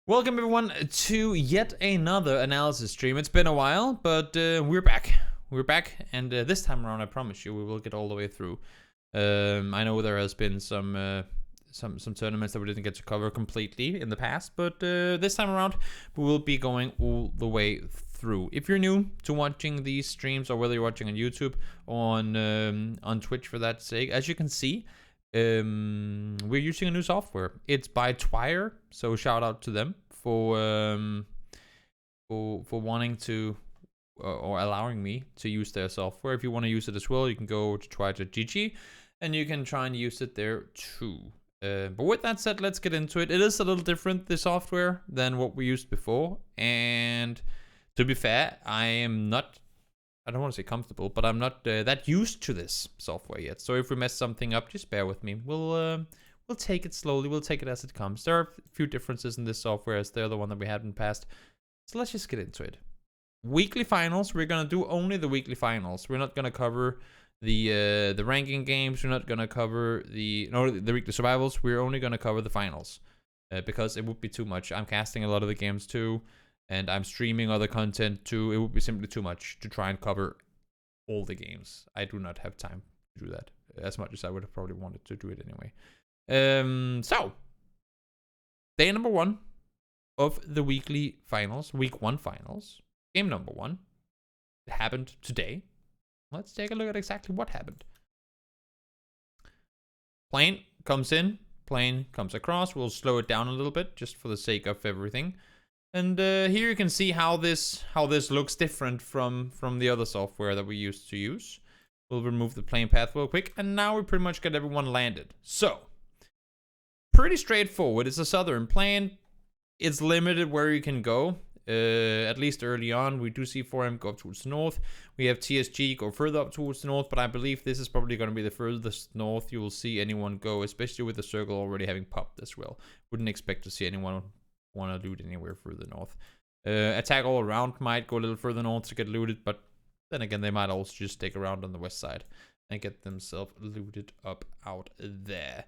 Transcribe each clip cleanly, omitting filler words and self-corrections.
Welcome everyone to yet another analysis stream. It's been a while, but we're back. We're back, and this time around, I promise you, we will get all the way through. I know there has been some tournaments that we didn't get to cover completely in the past, but this time around, we will be going all the way through. If you're new to watching these streams, or whether you're watching on YouTube or on Twitch for that sake, as you can see, we're using a new software. It's by Twire, so shout out to them for wanting to or allowing me to use their software. If you want to use it as well, you can go to twire.gg and you can try and use it there too. But with that said, let's get into it. It is a little different, this software, than what we used before, and to be fair, I don't want to say comfortable, but I'm not that used to this software yet. So if we mess something up, just bear with me. We'll take it slowly. We'll take it as it comes. There are a few differences in this software as the other one that we had in the past. So let's just get into it. Weekly finals. We're gonna do only the weekly finals. We're not gonna cover the ranking games. We're not gonna cover the weekly survivals. We're only gonna cover the finals because it would be too much. I'm casting a lot of the games too, and I'm streaming other content too. It would be simply too much to try and cover all the games. I do not have time to do that as much as I would have probably wanted to do it anyway. So, day number 1 of the weekly finals, week 1 finals, game number 1. It happened today. Let's take a look at exactly what happened. Plane comes in, plane comes across. We'll slow it down a little bit just for the sake of everything. And here you can see how this looks different from the other software that we used to use. We'll remove the plane path real quick, and now we pretty much got everyone landed. So, pretty straightforward. It's a southern plane. It's limited where you can go, at least early on. We do see 4M go up towards the north. We have TSG go further up towards the north, but I believe this is probably going to be the furthest north you will see anyone go, especially with the circle already having popped as well. Wouldn't expect to see anyone want to loot anywhere further north. Attack all around might go a little further north to get looted, but then again, they might also just stick around on the west side and get themselves looted up out there.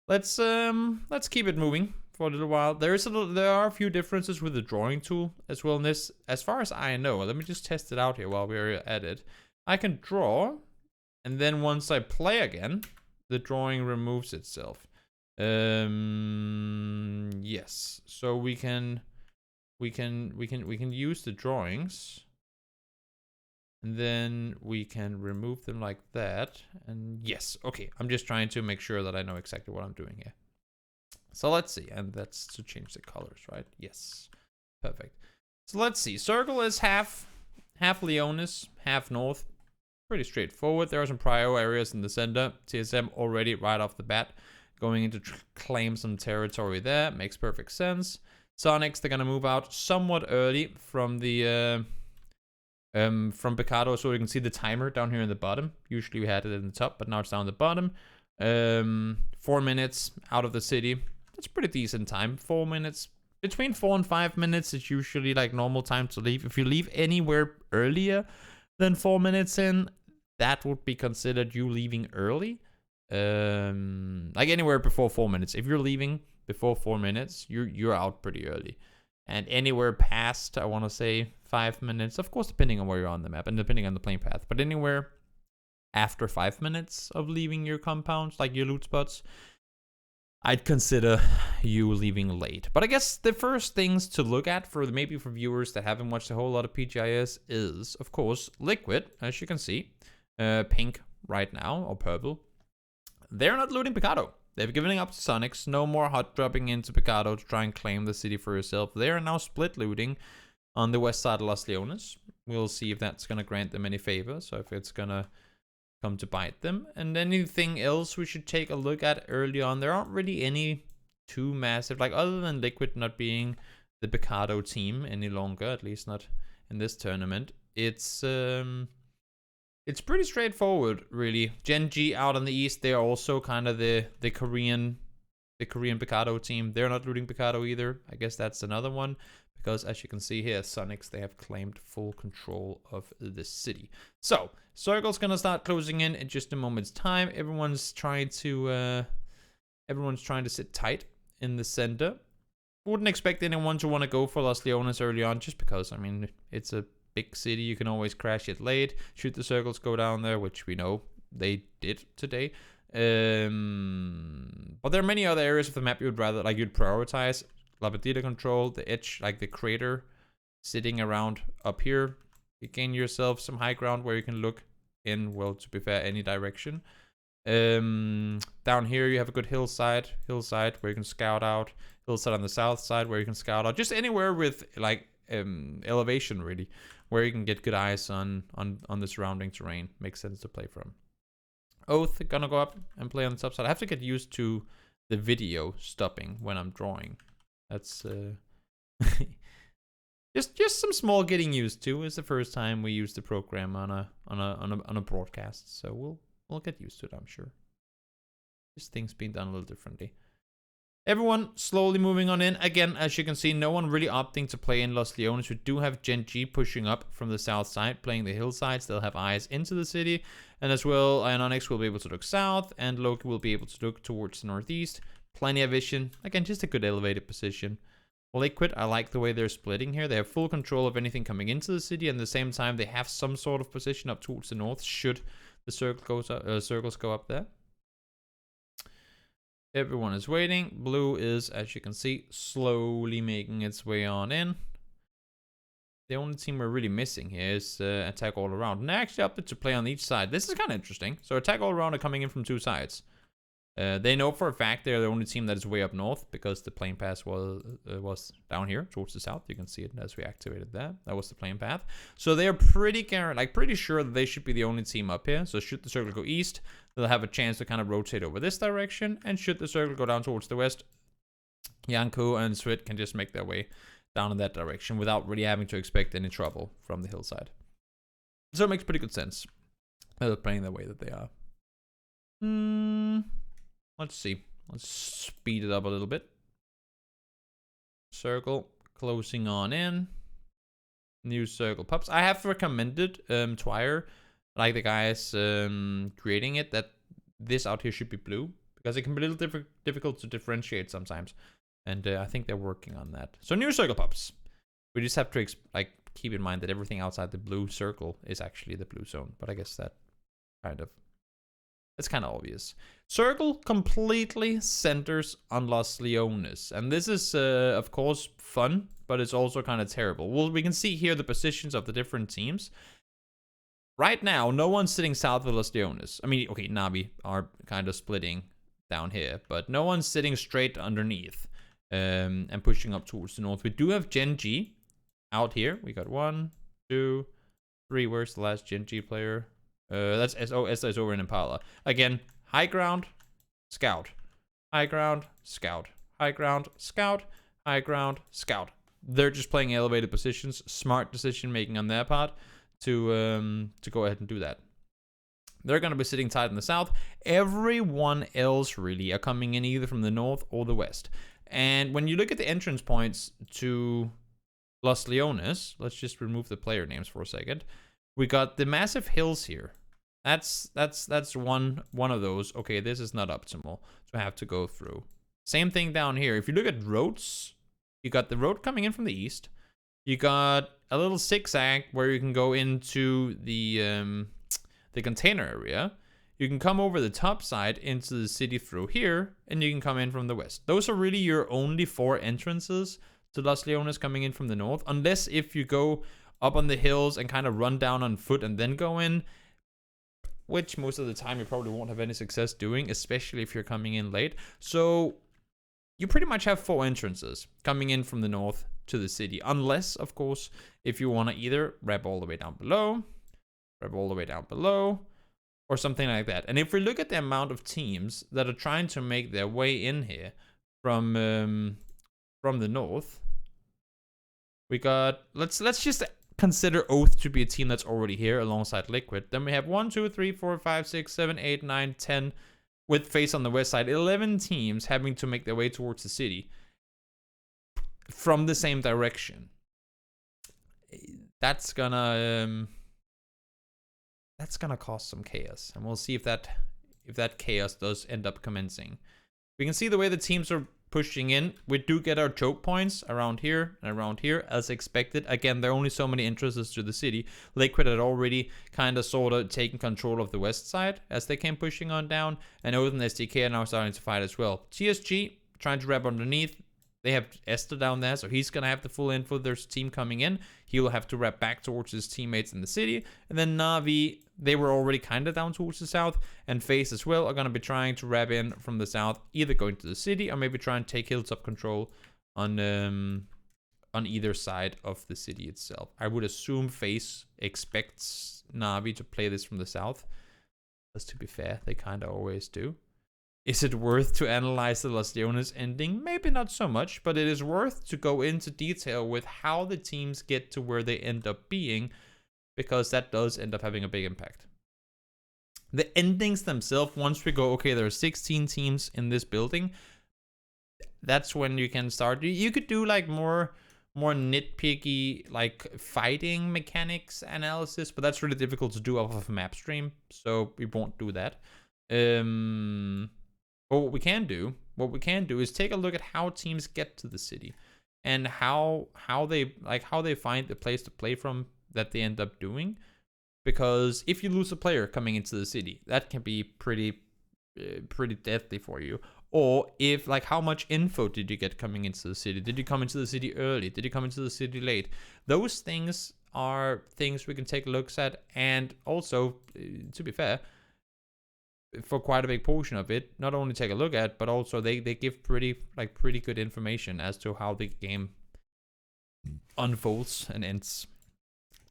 Let's keep it moving for a little while. There are a few differences with the drawing tool as well in this. As far as I know, let me just test it out here while we're at it. I can draw, and then once I play again, the drawing removes itself. Yes, so we can use the drawings, and then we can remove them like that. And yes, okay, I'm just trying to make sure that I know exactly what I'm doing here. So let's see, and that's to change the colors, right? Yes, perfect. So let's see, circle is half Leonis, half north. Pretty straightforward. There are some prio areas in the center. TSM already right off the bat going in to claim some territory there. Makes perfect sense. Sonics, they're gonna move out somewhat early from the from Picado, so you can see the timer down here in the bottom. Usually we had it in the top, but now it's down the bottom. 4 minutes out of the city. That's pretty decent time. 4 minutes. Between 4 and 5 minutes is usually like normal time to leave. If you leave anywhere earlier than 4 minutes in, that would be considered you leaving early. Like anywhere before 4 minutes. If you're leaving before 4 minutes, you're out pretty early. And anywhere past, I want to say 5 minutes, of course, depending on where you're on the map and depending on the plane path, but anywhere after 5 minutes of leaving your compounds, like your loot spots, I'd consider you leaving late. But I guess the first things to look at for maybe for viewers that haven't watched a whole lot of PGIs is, of course, Liquid, as you can see, pink right now, or purple. They're not looting Picado. They've given up to Sonics. No more hot dropping into Picado to try and claim the city for yourself. They are now split looting on the west side of Los Leones. We'll see if that's going to grant them any favors, or if it's going to come to bite them. And anything else we should take a look at early on. There aren't really any too massive, like other than Liquid not being the Picado team any longer, at least not in this tournament. It's pretty straightforward, really. Gen G out on the east, they're also kind of the Korean Picado team. They're not looting Picado either. I guess that's another one, because as you can see here, Sonics, they have claimed full control of the city. So, circle's gonna start closing in just a moment's time. Everyone's trying to sit tight in the center. wouldn't expect anyone to want to go for Los Leones early on, just because, I mean, it's a big city. You can always crash it late, shoot the circles, go down there, which we know they did today. But there are many other areas of the map you'd prioritize. Labadita control, the edge, like the crater sitting around up here. You gain yourself some high ground where you can look in, well, to be fair, any direction. Down here you have a good hillside where you can scout out. Hillside on the south side where you can scout out. Just anywhere with like elevation, really, where you can get good eyes on the surrounding terrain. Makes sense to play from. Oath, gonna go up and play on the top side. I have to get used to the video stopping when I'm drawing. That's just some small getting used to. It's the first time we use the program on a broadcast, so we'll get used to it, I'm sure. Just things being done a little differently. Everyone slowly moving on in. Again, as you can see, no one really opting to play in Los Leones. We do have Gen G pushing up from the south side, playing the hillsides. They'll have eyes into the city. And as well, Iononyx will be able to look south, and Loki will be able to look towards the northeast. Plenty of vision. Again, just a good elevated position. Liquid, I like the way they're splitting here. They have full control of anything coming into the city, and at the same time, they have some sort of position up towards the north, should the circles go up there. Everyone is waiting. Blue is, as you can see, slowly making its way on in. The only team we're really missing here is attack all around. And they actually opted to play on each side. This is kind of interesting. So attack all around are coming in from two sides. They know for a fact they're the only team that is way up north because the plane path was down here towards the south. You can see it as we activated that. That was the plane path. So they're pretty sure that they should be the only team up here. So should the circle go east, they'll have a chance to kind of rotate over this direction. And should the circle go down towards the west, Yanko and Swit can just make their way down in that direction without really having to expect any trouble from the hillside. So it makes pretty good sense. They're playing the way that they are. Let's see. Let's speed it up a little bit. Circle closing on in. New circle pops. I have recommended Twire, like the guys creating it, that this out here should be blue because it can be a little difficult to differentiate sometimes. And I think they're working on that. So new circle pops. We just have to keep in mind that everything outside the blue circle is actually the blue zone. But I guess that it's kind of obvious. Circle completely centers on Los Leones. And this is, of course, fun, but it's also kind of terrible. Well, we can see here the positions of the different teams. Right now, no one's sitting south of Los Leones. I mean, okay, Navi are kind of splitting down here, but no one's sitting straight underneath and pushing up towards the north. We do have Gen G out here. We got 1, 2, 3. Where's the last Gen G player? That's SOS over in Impala. Again, high ground, scout. High ground, scout. High ground, scout. High ground, scout. They're just playing elevated positions. Smart decision making on their part to go ahead and do that. They're going to be sitting tight in the south. Everyone else really are coming in either from the north or the west. And when you look at the entrance points to Los Leones, let's just remove the player names for a second. We got the massive hills here. That's one of those. Okay, this is not optimal to have to go through. Same thing down here. If you look at roads, you got the road coming in from the east. You got a little zigzag where you can go into the container area. You can come over the top side into the city through here, and you can come in from the west. Those are really your only 4 entrances to Los Leones coming in from the north, unless if you go up on the hills and kind of run down on foot and then go in, which most of the time you probably won't have any success doing, especially if you're coming in late. So you pretty much have 4 entrances coming in from the north to the city, unless, of course, if you want to either wrap all the way down below, or something like that. And if we look at the amount of teams that are trying to make their way in here from the north, we got, let's just consider Oath to be a team that's already here alongside Liquid. Then we have 1, 2, 3, 4, 5, 6, 7, 8, 9, 10 with face on the west side. 11 teams having to make their way towards the city from the same direction. That's gonna cause some chaos, and we'll see if that chaos does end up commencing. We can see the way the teams are pushing in. We do get our choke points around here and around here as expected. Again, there are only so many entrances to the city. Liquid had already kind of sort of taken control of the west side as they came pushing on down. And Odin and SDK are now starting to fight as well. TSG trying to wrap underneath. They have Esther down there, so he's going to have the full info. There's a team coming in. He will have to wrap back towards his teammates in the city. And then Na'Vi, they were already kind of down towards the south. And FaZe as well are going to be trying to wrap in from the south, either going to the city or maybe try and take hilltop control on either side of the city itself. I would assume FaZe expects Na'Vi to play this from the south. Because to be fair, they kind of always do. Is it worth to analyze the Los Leones ending? Maybe not so much, but it is worth to go into detail with how the teams get to where they end up being, because that does end up having a big impact. The endings themselves, once we go, okay, there are 16 teams in this building, that's when you can start. You could do like more nitpicky, like fighting mechanics analysis, but that's really difficult to do off of a map stream, so we won't do that. But what we can do is take a look at how teams get to the city and how they find the place to play from that they end up doing. Because if you lose a player coming into the city, that can be pretty deadly for you. Or if, like, how much info did you get coming into the city? Did you come into the city early? Did you come into the city late? Those things are things we can take looks at. And also, to be fair, for quite a big portion of it, not only take a look at, but also they give pretty good information as to how the game unfolds and ends.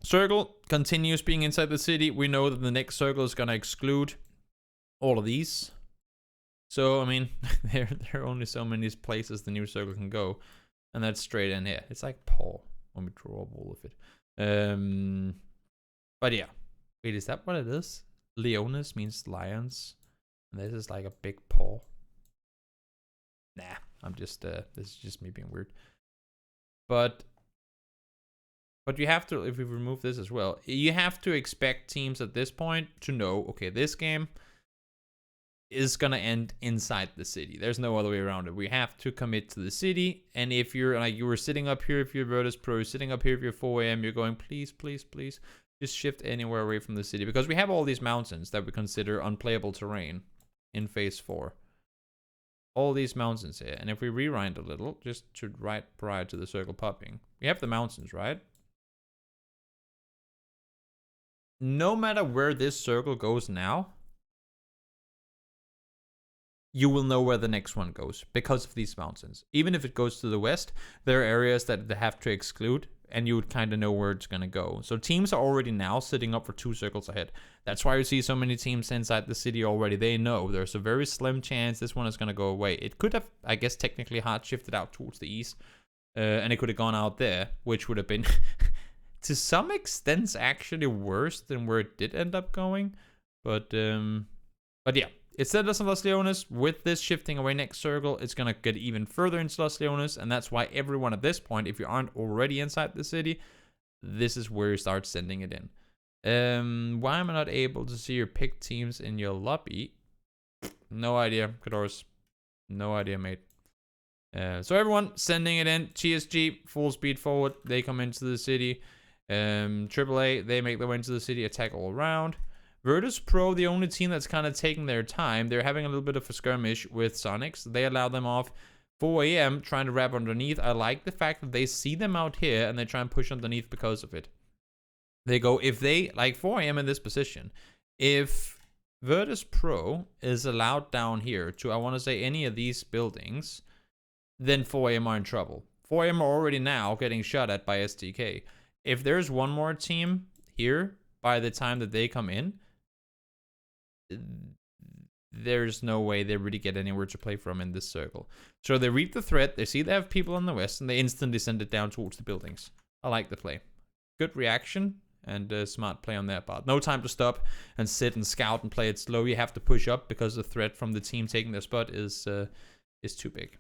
Circle continues being inside the city. We know that the next circle is gonna exclude all of these. So I mean, there are only so many places the new circle can go, and that's straight in here. It's like Paul when we draw up all of it. But yeah, wait, is that what it is? Leones means lions, and this is like a big paw. Nah, I'm just this is just me being weird. But you have to, if we remove this as well, you have to expect teams at this point to know, okay, this game is gonna end inside the city. There's no other way around it. We have to commit to the city, and if you're like, you were sitting up here, if you're Virtus Pro, sitting up here if you're 4 AM, you're going, please, please, please. Just shift anywhere away from the city, because we have all these mountains that we consider unplayable terrain in phase 4. All these mountains here, and if we rewind a little, just to right prior to the circle popping, we have the mountains, right? No matter where this circle goes now, you will know where the next one goes because of these mountains. Even if it goes to the west, there are areas that they have to exclude, and you would kind of know where it's going to go. So teams are already now sitting up for 2 circles ahead. That's why you see so many teams inside the city already. They know there's a very slim chance this one is going to go away. It could have, I guess, technically hard shifted out towards the east. And it could have gone out there, which would have been, to some extent, actually worse than where it did end up going. But yeah. It said us in Los Leones. With this shifting away next circle, it's going to get even further into Los Leones, and that's why everyone at this point, if you aren't already inside the city, this is where you start sending it in. Why am I not able to see your picked teams in your lobby? No idea, Kadors. No idea, mate. So everyone sending it in. TSG, full speed forward. They come into the city. AAA, they make their way into the city, attack all around. Virtus Pro, the only team that's kind of taking their time. They're having a little bit of a skirmish with Sonics. They allow them off 4 AM, trying to wrap underneath. I like the fact that they see them out here, and they try and push underneath because of it. They go, if they, like 4 AM in this position, if Virtus Pro is allowed down here to, I want to say, any of these buildings, then 4 AM are in trouble. 4 AM are already now getting shot at by STK. If there's one more team here by the time that they come in, there's no way they really get anywhere to play from in this circle. So they read the threat, they see they have people on the west, and they instantly send it down towards the buildings. I like the play. Good reaction and smart play on their part. No time to stop and sit and scout and play it slow. You have to push up because the threat from the team taking their spot is too big.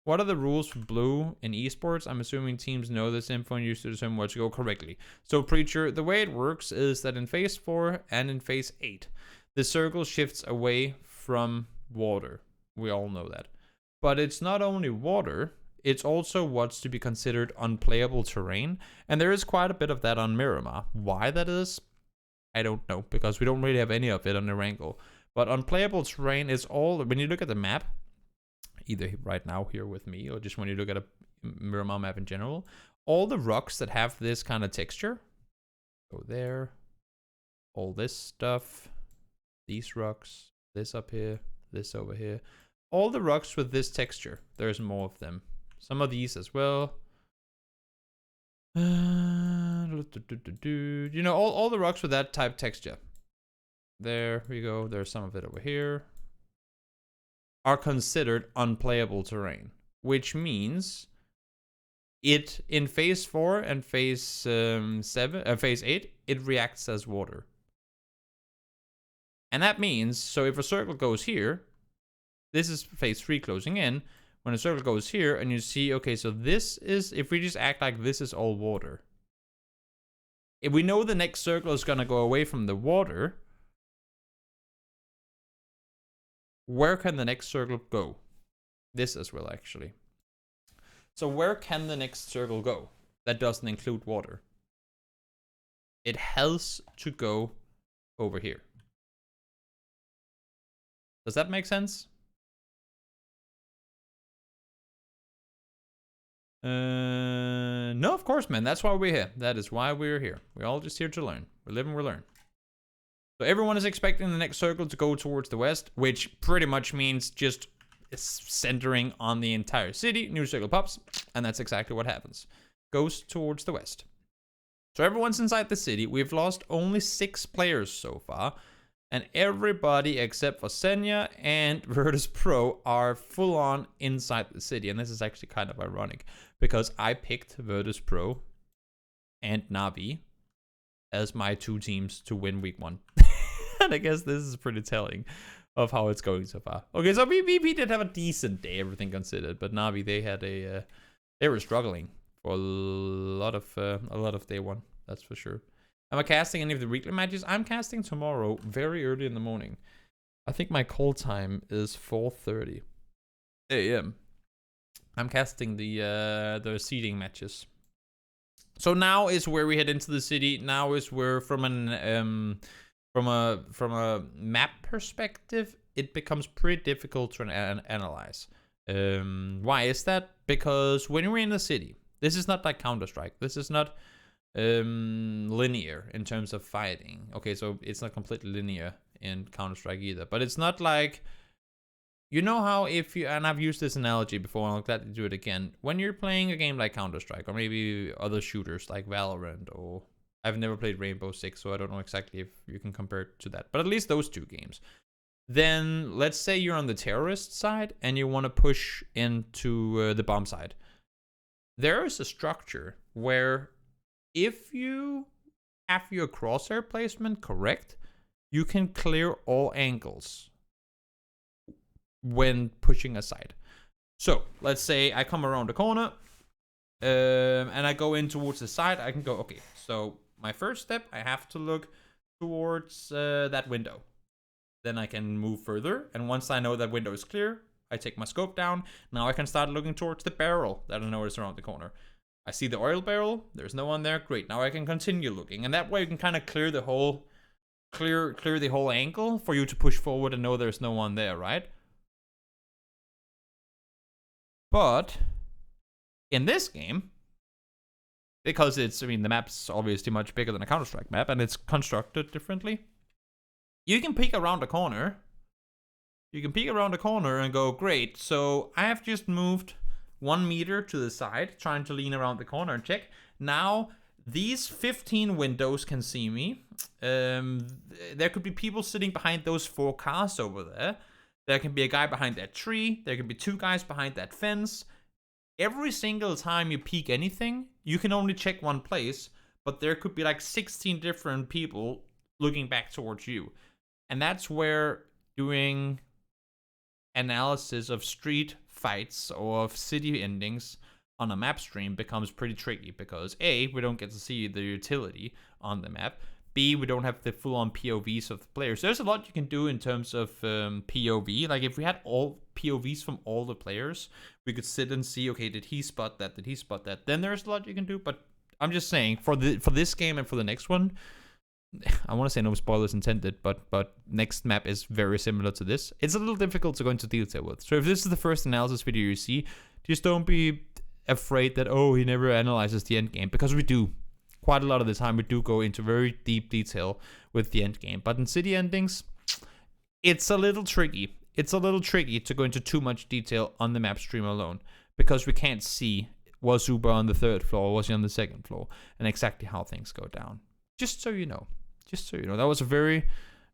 What are the rules for blue in esports? I'm assuming teams know this info and used to determine what to go correctly. So Preacher, the way it works is that in phase 4 and in phase 8, the circle shifts away from water. We all know that. But it's not only water, it's also what's to be considered unplayable terrain. And there is quite a bit of that on Miramar. Why that is, I don't know, because we don't really have any of it on Erangel. But unplayable terrain is all, when you look at the map, either right now here with me, or just when you look at a Miramar map in general, all the rocks that have this kind of texture, go there, all this stuff, these rocks, this up here, this over here, all the rocks with this texture, there's more of them. Some of these as well. You know, all the rocks with that type texture. There we go. There's some of it over here. Are considered unplayable terrain, which means it in phase 4 and phase phase 8, it reacts as water. And that means, so if a circle goes here, this is phase 3 closing in. When a circle goes here and you see, okay, so this is, if we just act like this is all water. If we know the next circle is going to go away from the water, where can the next circle go? This as well, actually. So where can the next circle go that doesn't include water? It has to go over here. Does that make sense? No, of course, man. That's why we're here. That is why we're here. We're all just here to learn. We live and we learn. So everyone is expecting the next circle to go towards the west, which pretty much means just centering on the entire city. New circle pops, and that's exactly what happens. Goes towards the west. So everyone's inside the city. We've lost only 6 players so far, and everybody except for Senya and Virtus Pro are full on inside the city. And this is actually kind of ironic because I picked Virtus Pro and Navi as my 2 teams to win week 1. And I guess this is pretty telling of how it's going so far. Okay, so VP did have a decent day, everything considered, but Navi, they had they were struggling for a lot of day 1, that's for sure. Am I casting any of the weekly matches? I'm casting tomorrow very early in the morning. I think my call time is 4:30 a.m. I'm casting the seeding matches. So now is where we head into the city. Now is where from a map perspective, it becomes pretty difficult to analyze. Why is that? Because when we're in the city, this is not like Counter-Strike. This is not linear in terms of fighting. Okay, so it's not completely linear in Counter-Strike either. But it's not like, you know how if you, and I've used this analogy before, and I'm glad to do it again. When you're playing a game like Counter-Strike, or maybe other shooters like Valorant, or I've never played Rainbow Six, so I don't know exactly if you can compare it to that. But at least those 2 games. Then let's say you're on the terrorist side and you want to push into the bomb side. There is a structure where if you have your crosshair placement correct, you can clear all angles when pushing aside. So let's say I come around the corner and I go in towards the side. I can go, okay, so my first step, I have to look towards that window. Then I can move further. And once I know that window is clear, I take my scope down. Now I can start looking towards the barrel that I know is around the corner. I see the oil barrel. There's no one there. Great. Now I can continue looking. And that way you can kind of clear the whole angle for you to push forward and know there's no one there, right? But in this game, because it's, I mean, the map's obviously much bigger than a Counter-Strike map and it's constructed differently. You can peek around the corner. You can peek around the corner and go, great. So I have just moved 1 meter to the side, trying to lean around the corner and check. Now, these 15 windows can see me. There could be people sitting behind those 4 cars over there. There can be a guy behind that tree. There can be 2 guys behind that fence. Every single time you peek anything, you can only check one place, but there could be like 16 different people looking back towards you. And that's where doing analysis of street fights or of city endings on a map stream becomes pretty tricky because A, we don't get to see the utility on the map. B, we don't have the full-on POVs of the players. There's a lot you can do in terms of POV. Like if we had all POVs from all the players, we could sit and see, okay, did he spot that? Did he spot that? Then there's a lot you can do. But I'm just saying, for this game and for the next one, I want to say no spoilers intended, but next map is very similar to this. It's a little difficult to go into detail with. So if this is the first analysis video you see, just don't be afraid that, oh, he never analyzes the end game, because we do. Quite a lot of the time we do go into very deep detail with the end game. But in city endings, it's a little tricky. It's a little tricky to go into too much detail on the map stream alone, because we can't see, was Uber on the 3rd floor, was he on the 2nd floor, and exactly how things go down. Just so you know. Just so you know. That was a very,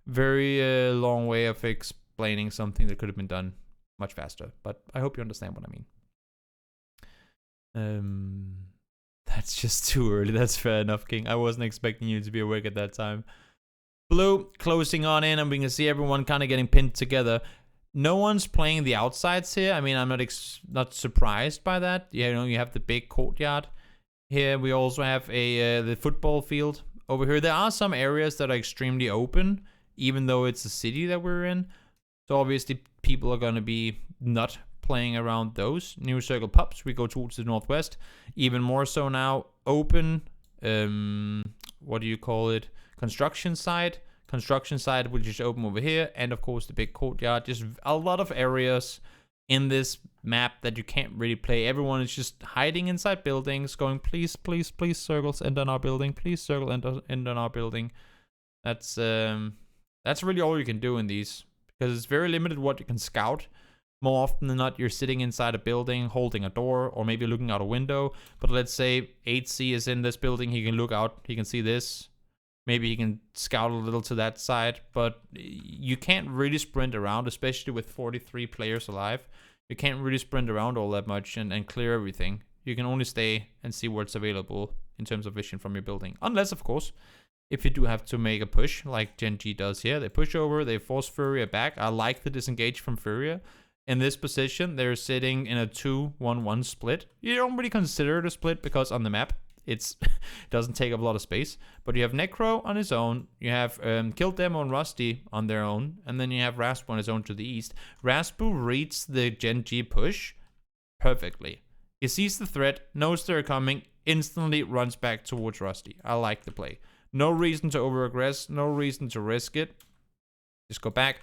very long way of explaining something that could have been done much faster. But I hope you understand what I mean. That's just too early. That's fair enough, King. I wasn't expecting you to be awake at that time. Blue, closing on in, and we can see everyone kind of getting pinned together. No one's playing the outsides here. I mean, I'm not surprised by that. You know, you have the big courtyard here. We also have the football field over here. There are some areas that are extremely open, even though it's a city that we're in. So obviously, people are going to be not playing around those. New circle pubs, we go towards the northwest. Even more so now, open, what do you call it? Construction side. Construction side will just open over here. And of course the big courtyard. Just a lot of areas in this map that you can't really play. Everyone is just hiding inside buildings, going, please, please, please, circles, end on our building. Please, circle, end on our building. That's really all you can do in these, because it's very limited what you can scout. More often than not, you're sitting inside a building, holding a door, or maybe looking out a window. But let's say 8C is in this building. He can look out. He can see this. Maybe he can scout a little to that side. But you can't really sprint around, especially with 43 players alive. You can't really sprint around all that much and clear everything. You can only stay and see what's available in terms of vision from your building. Unless, of course, if you do have to make a push, like Gen G does here. They push over. They force Furia back. I like the disengage from Furia. In this position, they're sitting in a 2-1-1 split. You don't really consider it a split because on the map, it doesn't take up a lot of space. But you have Necro on his own. You have Kill Demo and Rusty on their own. And then you have Raspu on his own to the east. Raspu reads the Gen G push perfectly. He sees the threat, knows they're coming, instantly runs back towards Rusty. I like the play. No reason to over-aggress. No reason to risk it. Just go back,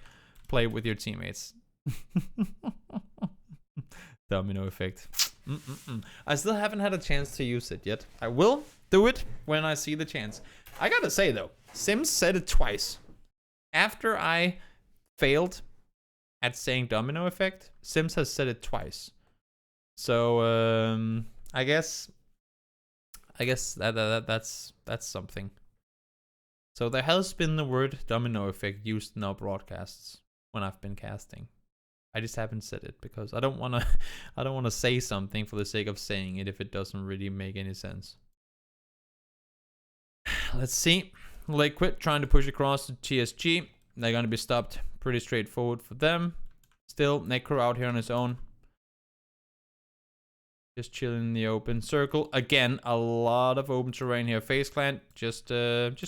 play with your teammates. Domino effect. I still haven't had a chance to use it yet. I will do it when I see the chance. I gotta say though, Sims said it twice. After I failed at saying domino effect, Sims has said it twice. So I guess that's something. So there has been the word domino effect used in our broadcasts when I've been casting. I just haven't said it because I don't want to say something for the sake of saying it if it doesn't really make any sense. Let's see. Lake quit trying to push across to TSG. They're going to be stopped. Pretty straightforward for them. Still, Necro out here on his own. Just chilling in the open circle. Again, a lot of open terrain here. FaZe Clan just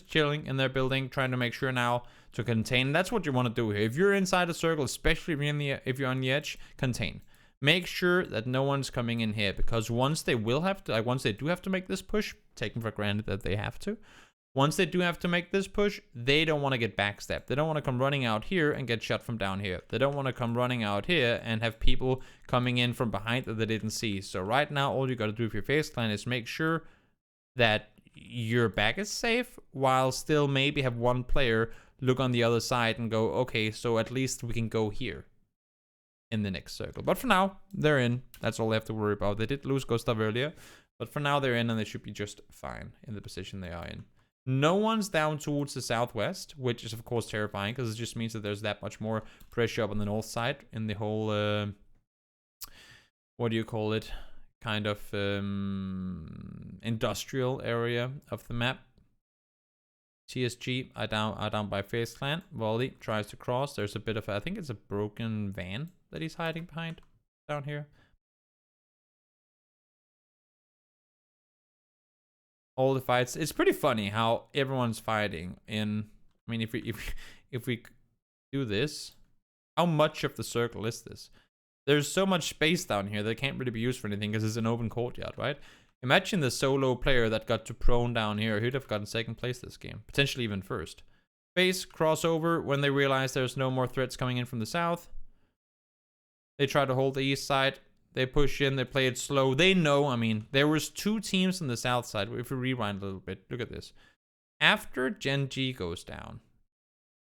chilling in their building, trying to make sure now to contain. That's what you want to do here. If you're inside a circle, especially if you're on the edge, contain. Make sure that no one's coming in here, because once they do have to make this push, taken for granted that they have to. Once they do have to make this push, they don't want to get backstabbed. They don't want to come running out here and get shot from down here. They don't want to come running out here and have people coming in from behind that they didn't see. So right now, all you got to do with your FaZe Clan is make sure that your back is safe, while still maybe have one player look on the other side and go, okay, so at least we can go here in the next circle. But for now, they're in. That's all they have to worry about. They did lose Gustav earlier, but for now they're in and they should be just fine in the position they are in. No one's down towards the southwest, which is of course terrifying because it just means that there's that much more pressure up on the north side in the whole, what do you call it? Kind of industrial area of the map. TSG are down by FaZe Clan. Volley tries to cross. There's a bit of, I think it's a broken van that he's hiding behind down here. all the fights. It's pretty funny how everyone's fighting in. I mean, if we do this, how much of the circle is this? There's so much space down here that can't really be used for anything because it's an open courtyard, right? Imagine the solo player that got to prone down here. He'd have gotten second place this game, potentially even first. Base crossover when they realize there's no more threats coming in from the south. They try to hold the east side. They push in. They play it slow. They know. I mean, there was 2 teams on the south side. If we rewind a little bit, look at this. After Gen G goes down,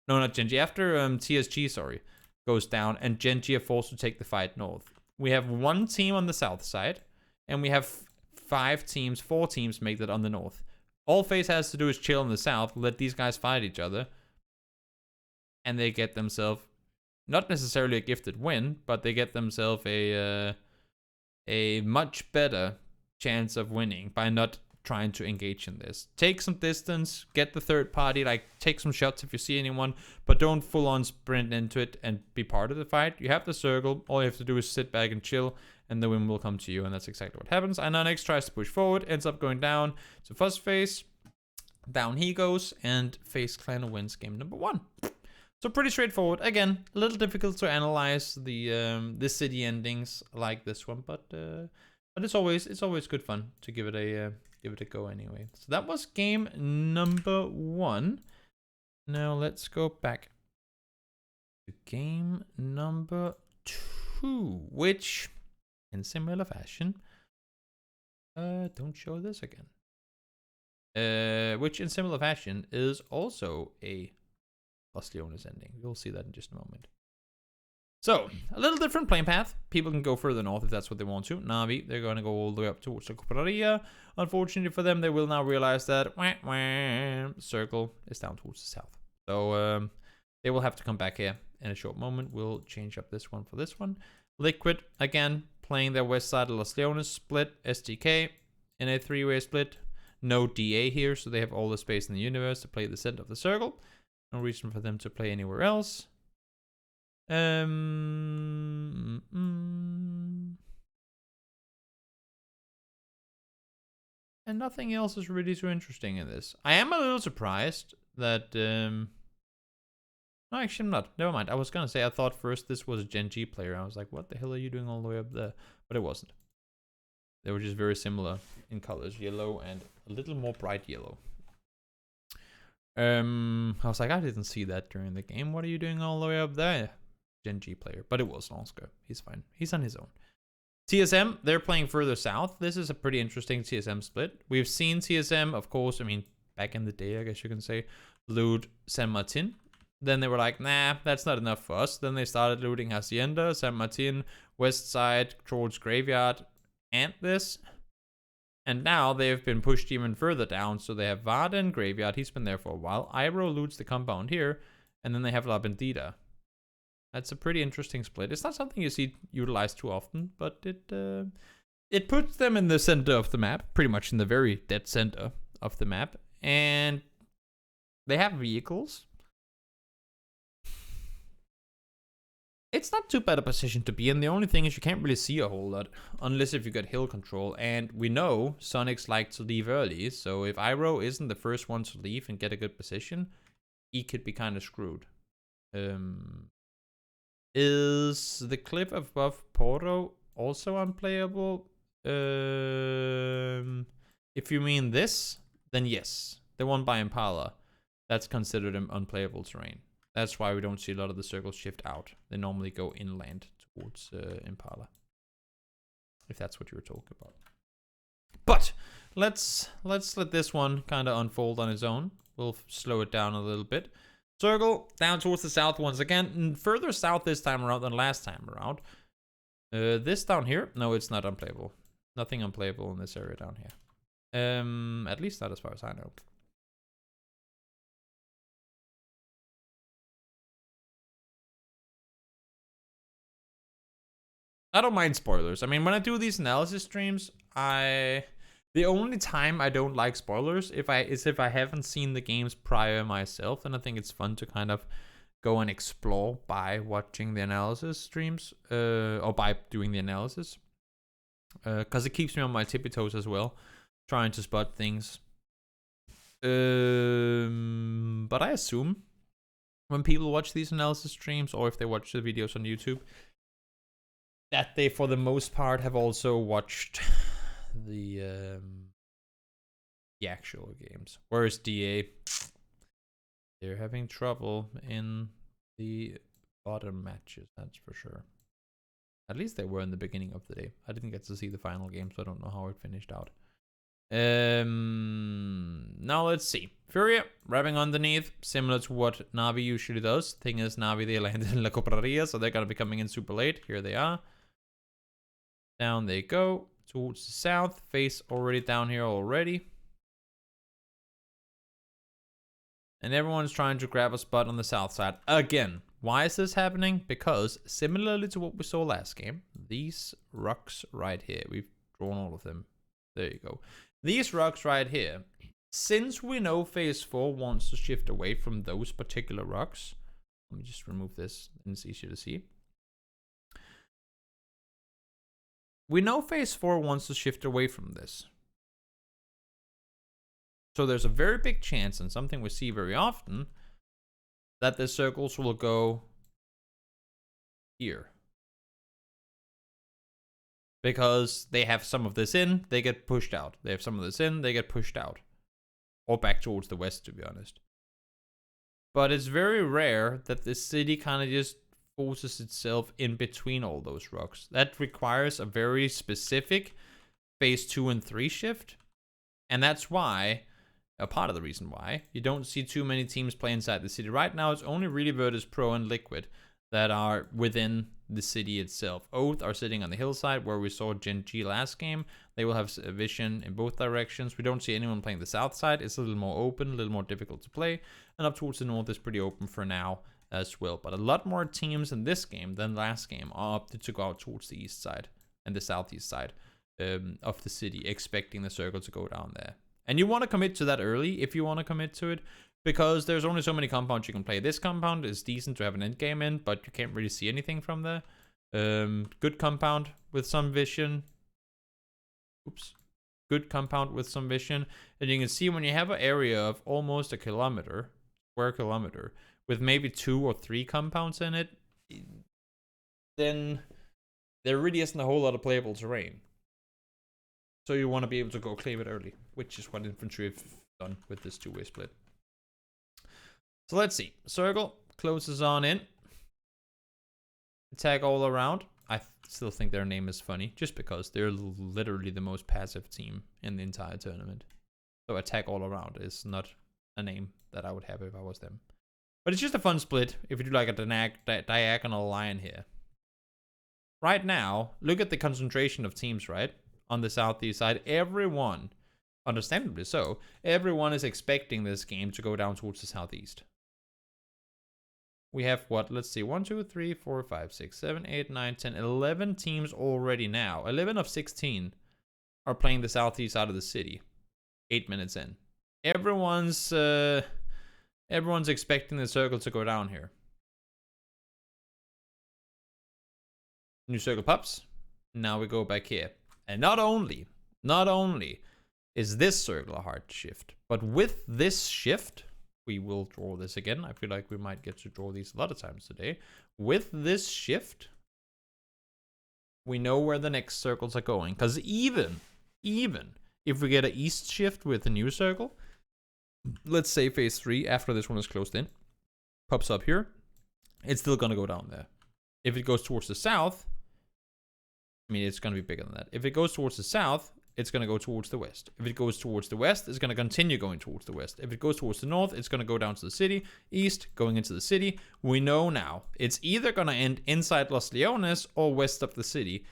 no, not Gen G. After TSG, sorry, goes down, and Gen G are forced to take the fight north. We have 1 team on the south side, and we have 4 teams make that on the north. All FaZe has to do is chill in the south, let these guys fight each other, and they get themselves not necessarily a gifted win, but they get themselves a much better chance of winning by not trying to engage in this. Take some distance, get the third party, like take some shots if you see anyone, but don't full on sprint into it and be part of the fight. You have the circle, all you have to do is sit back and chill, and the win will come to you, and that's exactly what happens. Anonix tries to push forward, ends up going down to first phase, down he goes, and FaZe Clan wins game number 1. So pretty straightforward. Again, a little difficult to analyze the city endings like this one, but it's always good fun to give it a go anyway. So that was game number 1. Now let's go back to game number 2, which in similar fashion, don't show this again. Which in similar fashion is also a Los Leones ending. You'll see that in just a moment. So, a little different playing path. People can go further north if that's what they want to. Navi, they're going to go all the way up towards the Copraria. Unfortunately for them, they will now realize that circle is down towards the south. So, they will have to come back here in a short moment. We'll change up this one for this one. Liquid, again, playing their west side of Los Leones. Split, SDK, in a 3-way split. No DA here, so they have all the space in the universe to play the center of the circle. No reason for them to play anywhere else. And nothing else is really too interesting in this. I am a little surprised that... No, actually I'm not. Never mind. I was gonna say, I thought first this was a Gen G player. I was like, what the hell are you doing all the way up there? But it wasn't. They were just very similar in colors. Yellow and a little more bright yellow. I was like, I didn't see that during the game. What are you doing all the way up there? Gen G player. But it was Lonska. He's fine. He's on his own. TSM, they're playing further south. This is a pretty interesting TSM split. We've seen TSM, of course, I mean, back in the day, I guess you can say, loot San Martin. Then they were like, nah, that's not enough for us. Then they started looting Hacienda, San Martin, west side, towards Graveyard, and this. And now they've been pushed even further down. So they have Vada and Graveyard. He's been there for a while. Iroh loots the compound here. And then they have La Bandita. That's a pretty interesting split. It's not something you see utilized too often. But it puts them in the center of the map. Pretty much in the very dead center of the map. And they have vehicles. It's not too bad a position to be in. The only thing is you can't really see a whole lot unless if you get hill control. And we know Sonics like to leave early. So if Iroh isn't the first one to leave and get a good position, he could be kind of screwed. Is the cliff above Porto also unplayable? If you mean this, then yes. The one by Impala, that's considered an unplayable terrain. That's why we don't see a lot of the circles shift out. They normally go inland towards Impala. If that's what you were talking about. But let's let this one kind of unfold on its own. We'll slow it down a little bit. Circle down towards the south once again. And further south this time around than last time around. This down here, no, it's not unplayable. Nothing unplayable in this area down here. At least not as far as I know. I don't mind spoilers. I mean, when I do these analysis streams, the only time I don't like spoilers is if I haven't seen the games prior myself, and I think it's fun to kind of go and explore by watching the analysis streams, or by doing the analysis, because it keeps me on my tippy toes as well, trying to spot things But I assume when people watch these analysis streams, or if they watch the videos on YouTube, that they, for the most part, have also watched the actual games. Whereas DA, they're having trouble in the bottom matches, that's for sure. At least they were in the beginning of the day. I didn't get to see the final game, so I don't know how it finished out. Now let's see. Furia, wrapping underneath, similar to what Navi usually does. Thing is, Navi, they landed in La Copraria, so they're gonna be coming in super late. Here they are. Down they go, towards the south. Face already down here already. And everyone's trying to grab a spot on the south side. Again, why is this happening? Because, similarly to what we saw last game, these rocks right here, we've drawn all of them. There you go. These rocks right here, since we know phase 4 wants to shift away from those particular rocks, let me just remove this and it's easier to see. We know phase 4 wants to shift away from this. So there's a very big chance, and something we see very often, that the circles will go here. Because they have some of this in, they get pushed out. They have some of this in, they get pushed out. Or back towards the west, to be honest. But it's very rare that the city kind of just forces itself in between all those rocks. That requires a very specific phase 2 and 3 shift. And that's why, a part of the reason why, you don't see too many teams play inside the city. Right now, it's only really Virtus Pro and Liquid that are within the city itself. Oath are sitting on the hillside where we saw Gen G last game. They will have vision in both directions. We don't see anyone playing the south side. It's a little more open, a little more difficult to play. And up towards the north is pretty open for now as well. But a lot more teams in this game than last game are opted to go out towards the east side and the southeast side of the city, expecting the circle to go down there. And you want to commit to that early if you want to commit to it, because there's only so many compounds you can play. This compound is decent to have an end game in, but you can't really see anything from there. Good compound with some vision. Oops. Good compound with some vision. And you can see when you have an area of almost a kilometer, square kilometer, with maybe 2 or 3 compounds in it, then there really isn't a whole lot of playable terrain. So you want to be able to go claim it early, which is what infantry have done with this two-way split. So let's see. Circle closes on in. Attack all around. I still think their name is funny, just because they're literally the most passive team in the entire tournament. So attack all around is not a name that I would have if I was them. But it's just a fun split if you do like a diagonal line here. Right now, look at the concentration of teams, right? On the southeast side, everyone, understandably so, everyone is expecting this game to go down towards the southeast. We have what? Let's see. 1, 2, 3, 4, 5, 6, 7, 8, 9, 10, 11 teams already now. 11 of 16 are playing the southeast side of the city. 8 minutes in. Everyone's expecting the circle to go down here. New circle pops. Now we go back here. And not only is this circle a hard shift, but with this shift, we will draw this again. I feel like we might get to draw these a lot of times today. With this shift, we know where the next circles are going. Because even if we get an east shift with a new circle, let's say phase 3, after this one is closed in, pops up here, it's still going to go down there. If it goes towards the south, I mean, it's going to be bigger than that. If it goes towards the south, it's going to go towards the west. If it goes towards the west, it's going to continue going towards the west. If it goes towards the north, it's going to go down to the city. East, going into the city. We know now it's either going to end inside Los Leones or west of the city.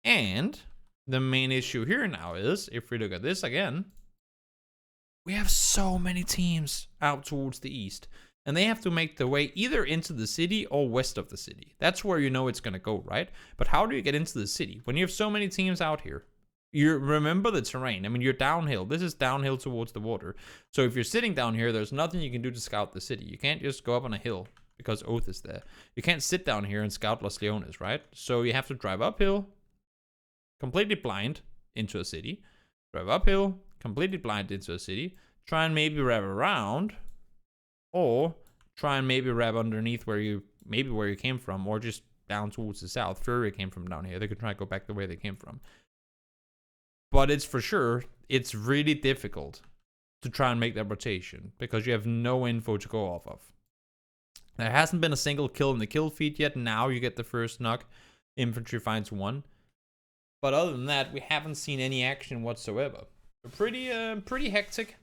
And the main issue here now is, if we look at this again, we have so many teams out towards the east. And they have to make their way either into the city or west of the city. That's where you know it's going to go, right? But how do you get into the city when you have so many teams out here? You remember the terrain. I mean, you're downhill. This is downhill towards the water. So if you're sitting down here, there's nothing you can do to scout the city. You can't just go up on a hill because Oath is there. You can't sit down here and scout Los Leones, right? So you have to drive uphill, completely blind, into a city. Drive uphill, completely blind into a city. try and maybe wrap around, or try and maybe wrap underneath where you came from, or just down towards the south. Fury came from down here. They could try to go back the way they came from. But it's for sure, it's really difficult to try and make that rotation because you have no info to go off of. There hasn't been a single kill in the kill feed yet. Now you get the first knock. Infantry finds 1. But other than that, we haven't seen any action whatsoever. Pretty hectic.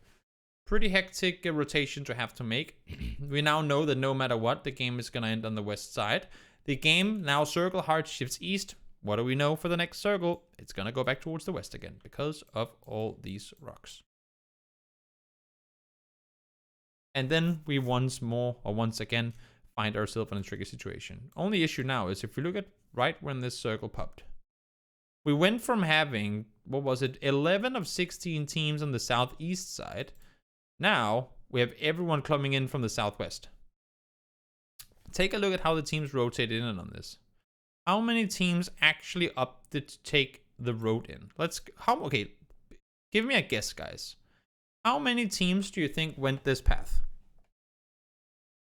Pretty hectic rotation to have to make. We now know that no matter what, the game is going to end on the west side. The game now circle hard shifts east. What do we know for the next circle? It's going to go back towards the west again because of all these rocks. And then we once again find ourselves in a tricky situation. Only issue now is if we look at right when this circle popped. We went from having, 11 of 16 teams on the southeast side. Now we have everyone coming in from the southwest. Take a look at how the teams rotated in on this. How many teams actually opted to take the road in? Give me a guess, guys. How many teams do you think went this path?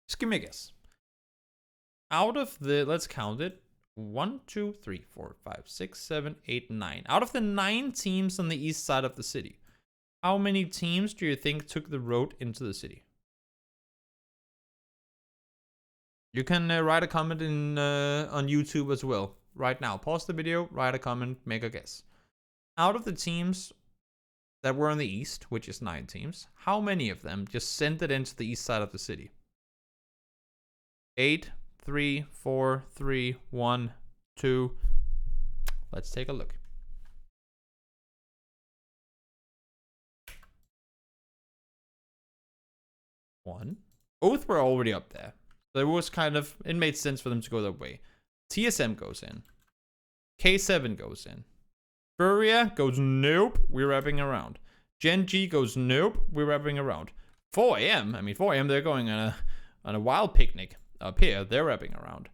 Just give me a guess. Out of the, let's count it. 1, 2, 3, 4, 5, 6, 7, 8, 9. Out of the 9 teams on the east side of the city, how many teams do you think took the road into the city? You can write a comment on YouTube as well. Right now, pause the video, write a comment, make a guess. Out of the teams that were on the east, which is 9 teams, how many of them just sent it into the east side of the city? 8, 3, 4, 3, 1, 2. Let's take a look. One. Both were already up there. There was it made sense for them to go that way. TSM goes in. K7 goes in. Furia goes, nope, we're wrapping around. Gen G goes, nope, we're wrapping around. 4AM, they're going on a wild picnic up here. They're wrapping around.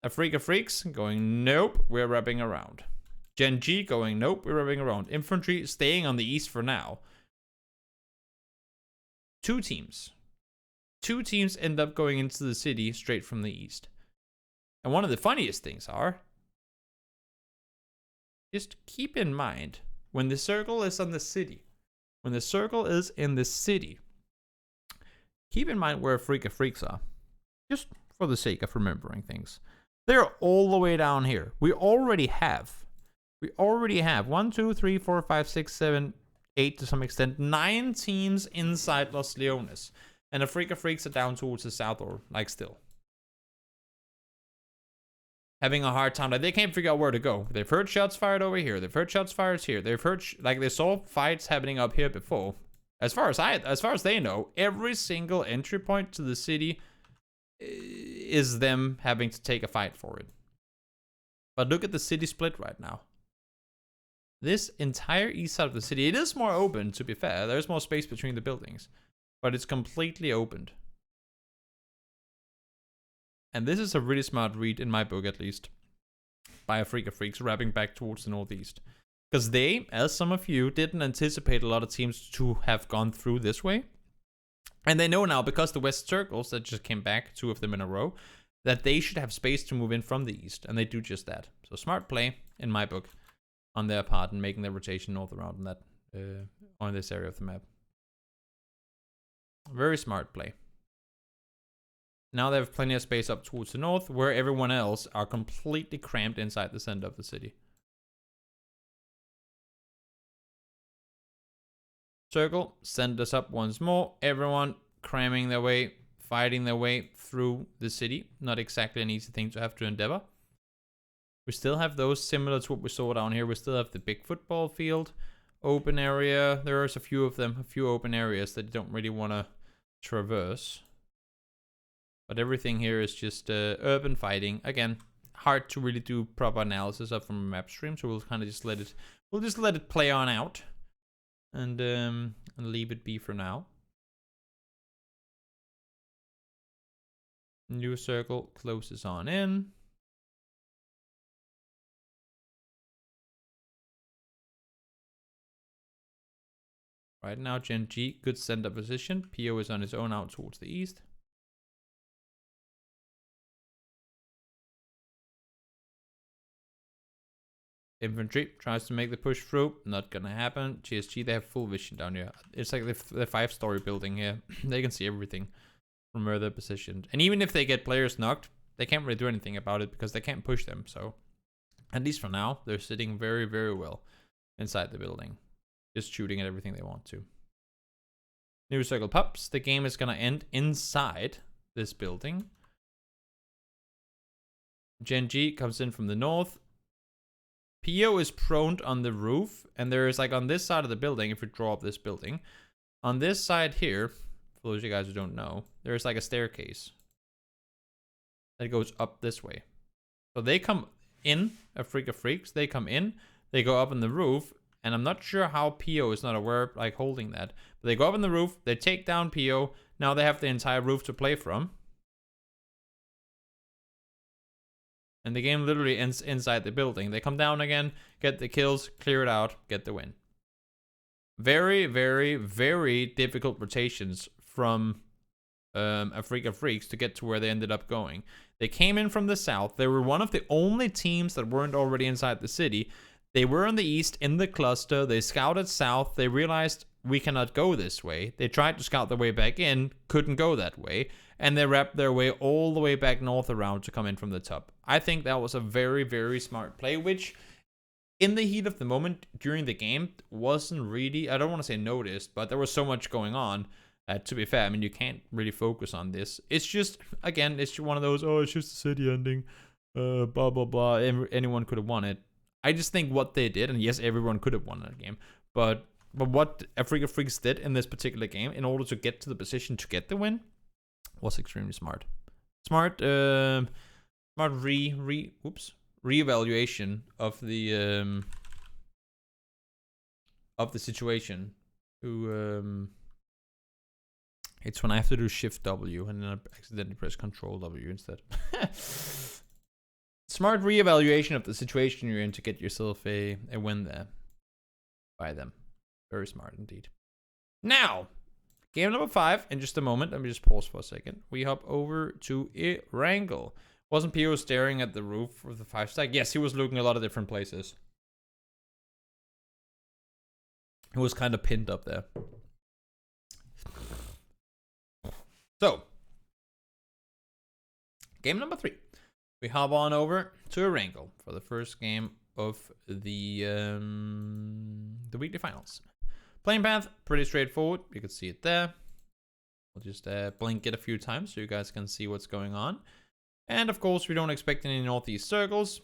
Afrika Freaks going, nope, we're wrapping around. Gen G going, nope, we're wrapping around. Infantry staying on the east for now. 2 teams. 2 teams end up going into the city straight from the east. And one of the funniest things are, just keep in mind, when the circle is on the city, when the circle is in the city, keep in mind where Afrika Freaks are. Just for the sake of remembering things. They're all the way down here. We already have 1, 2, 3, 4, 5, 6, 7, 8 to some extent, 9 teams inside Los Leones. And Afrika Freaks are down towards the south, or still having a hard time. They can't figure out where to go. They've heard shots fired over here. They've heard shots fired here. They've heard they saw fights happening up here before. As far as they know, every single entry point to the city is them having to take a fight for it. But look at the city split right now. This entire east side of the city, it is more open, to be fair. There's more space between the buildings. But it's completely opened. And this is a really smart read, in my book at least, by Afrika Freaks, wrapping back towards the northeast. Because they, as some of you, didn't anticipate a lot of teams to have gone through this way. And they know now, because the west circles that just came back, 2 of them in a row, that they should have space to move in from the east. And they do just that. So smart play, in my book, on their part, and making their rotation north around in that, on this area of the map. Very smart play. Now they have plenty of space up towards the north, where everyone else are completely cramped inside the center of the city. Circle, send us up once more. Everyone cramming their way, fighting their way through the city. Not exactly an easy thing to have to endeavor. We still have those similar to what we saw down here. We still have the big football field. Open area. There's a few of them, a few open areas that you don't really want to traverse. But everything here is just urban fighting. Again, hard to really do proper analysis of from a map stream, so we'll kind of just let it play on out, and leave it be for now. New circle closes on in. Right now, Gen G, good center position. PO is on his own out towards the east. Infantry tries to make the push through. Not gonna happen. GSG, they have full vision down here. It's like the 5-story building here. They can see everything from where they're positioned. And even if they get players knocked, they can't really do anything about it because they can't push them. So, at least for now, they're sitting very, very well inside the building. Just shooting at everything they want to. New circle pops. The game is gonna end inside this building. Gen G comes in from the north. PO is prone on the roof, and there's like on this side of the building, if we draw up this building, on this side here, for those of you guys who don't know, there's like a staircase that goes up this way. So they come in, a freak of freaks, they come in, they go up on the roof, and I'm not sure how PO is not aware, like holding that. But they go up on the roof, they take down PO, now they have the entire roof to play from. And the game literally ends inside the building. They come down again, get the kills, clear it out, get the win. Very, very, very difficult rotations from a freak of freaks to get to where they ended up going. They came in from the south. They were one of the only teams that weren't already inside the city. They were on the east in the cluster. They scouted south. They realized we cannot go this way. They tried to scout their way back in, couldn't go that way. And they wrapped their way all the way back north around to come in from the top. I think that was a very, very smart play, which in the heat of the moment during the game wasn't really, I don't want to say noticed, but there was so much going on. To be fair, I mean, you can't really focus on this. It's just, again, it's one of those, oh, it's just a city ending, blah, blah, blah. Anyone could have won it. I just think what they did, and yes, everyone could have won that game, but what Freak of Freaks did in this particular game in order to get to the position to get the win was extremely smart. Smart reevaluation of the situation. It's when I have to do Shift W and then I accidentally press Control W instead. Smart reevaluation of the situation you're in to get yourself a win there by them. Very smart indeed. Now, game number 5 in just a moment. Let me just pause for a second. We hop over to Erangel. Wasn't Pio staring at the roof of the 5 stack? Yes, he was looking a lot of different places. He was kind of pinned up there. So, game number 3. We hop on over to Erangel for the first game of the weekly finals. Playing path, pretty straightforward. You can see it there. We'll just blink it a few times so you guys can see what's going on. And of course, we don't expect any northeast circles.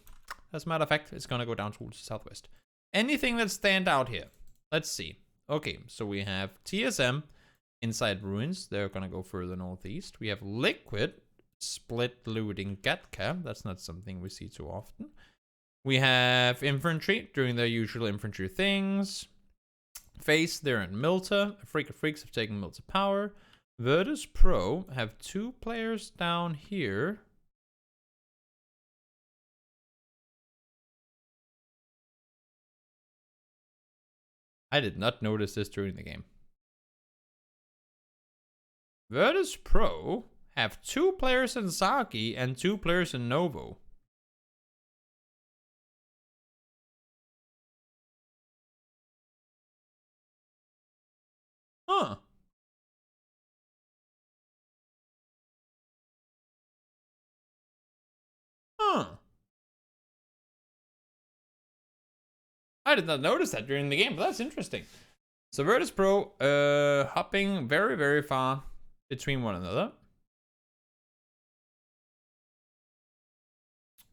As a matter of fact, it's going to go down towards the southwest. Anything that stand out here? Let's see. Okay, so we have TSM inside ruins. They're going to go further northeast. We have Liquid split looting Gatka. That's not something we see too often. We have infantry doing their usual infantry things. Face, they're in Milta. Freak of Freaks have taken Milta Power. Virtus Pro have 2 players down here. I did not notice this during the game. Virtus Pro have 2 players in Saki and 2 players in Novo. Huh. Huh. I did not notice that during the game, but that's interesting. So Virtus Pro hopping very, very far between one another.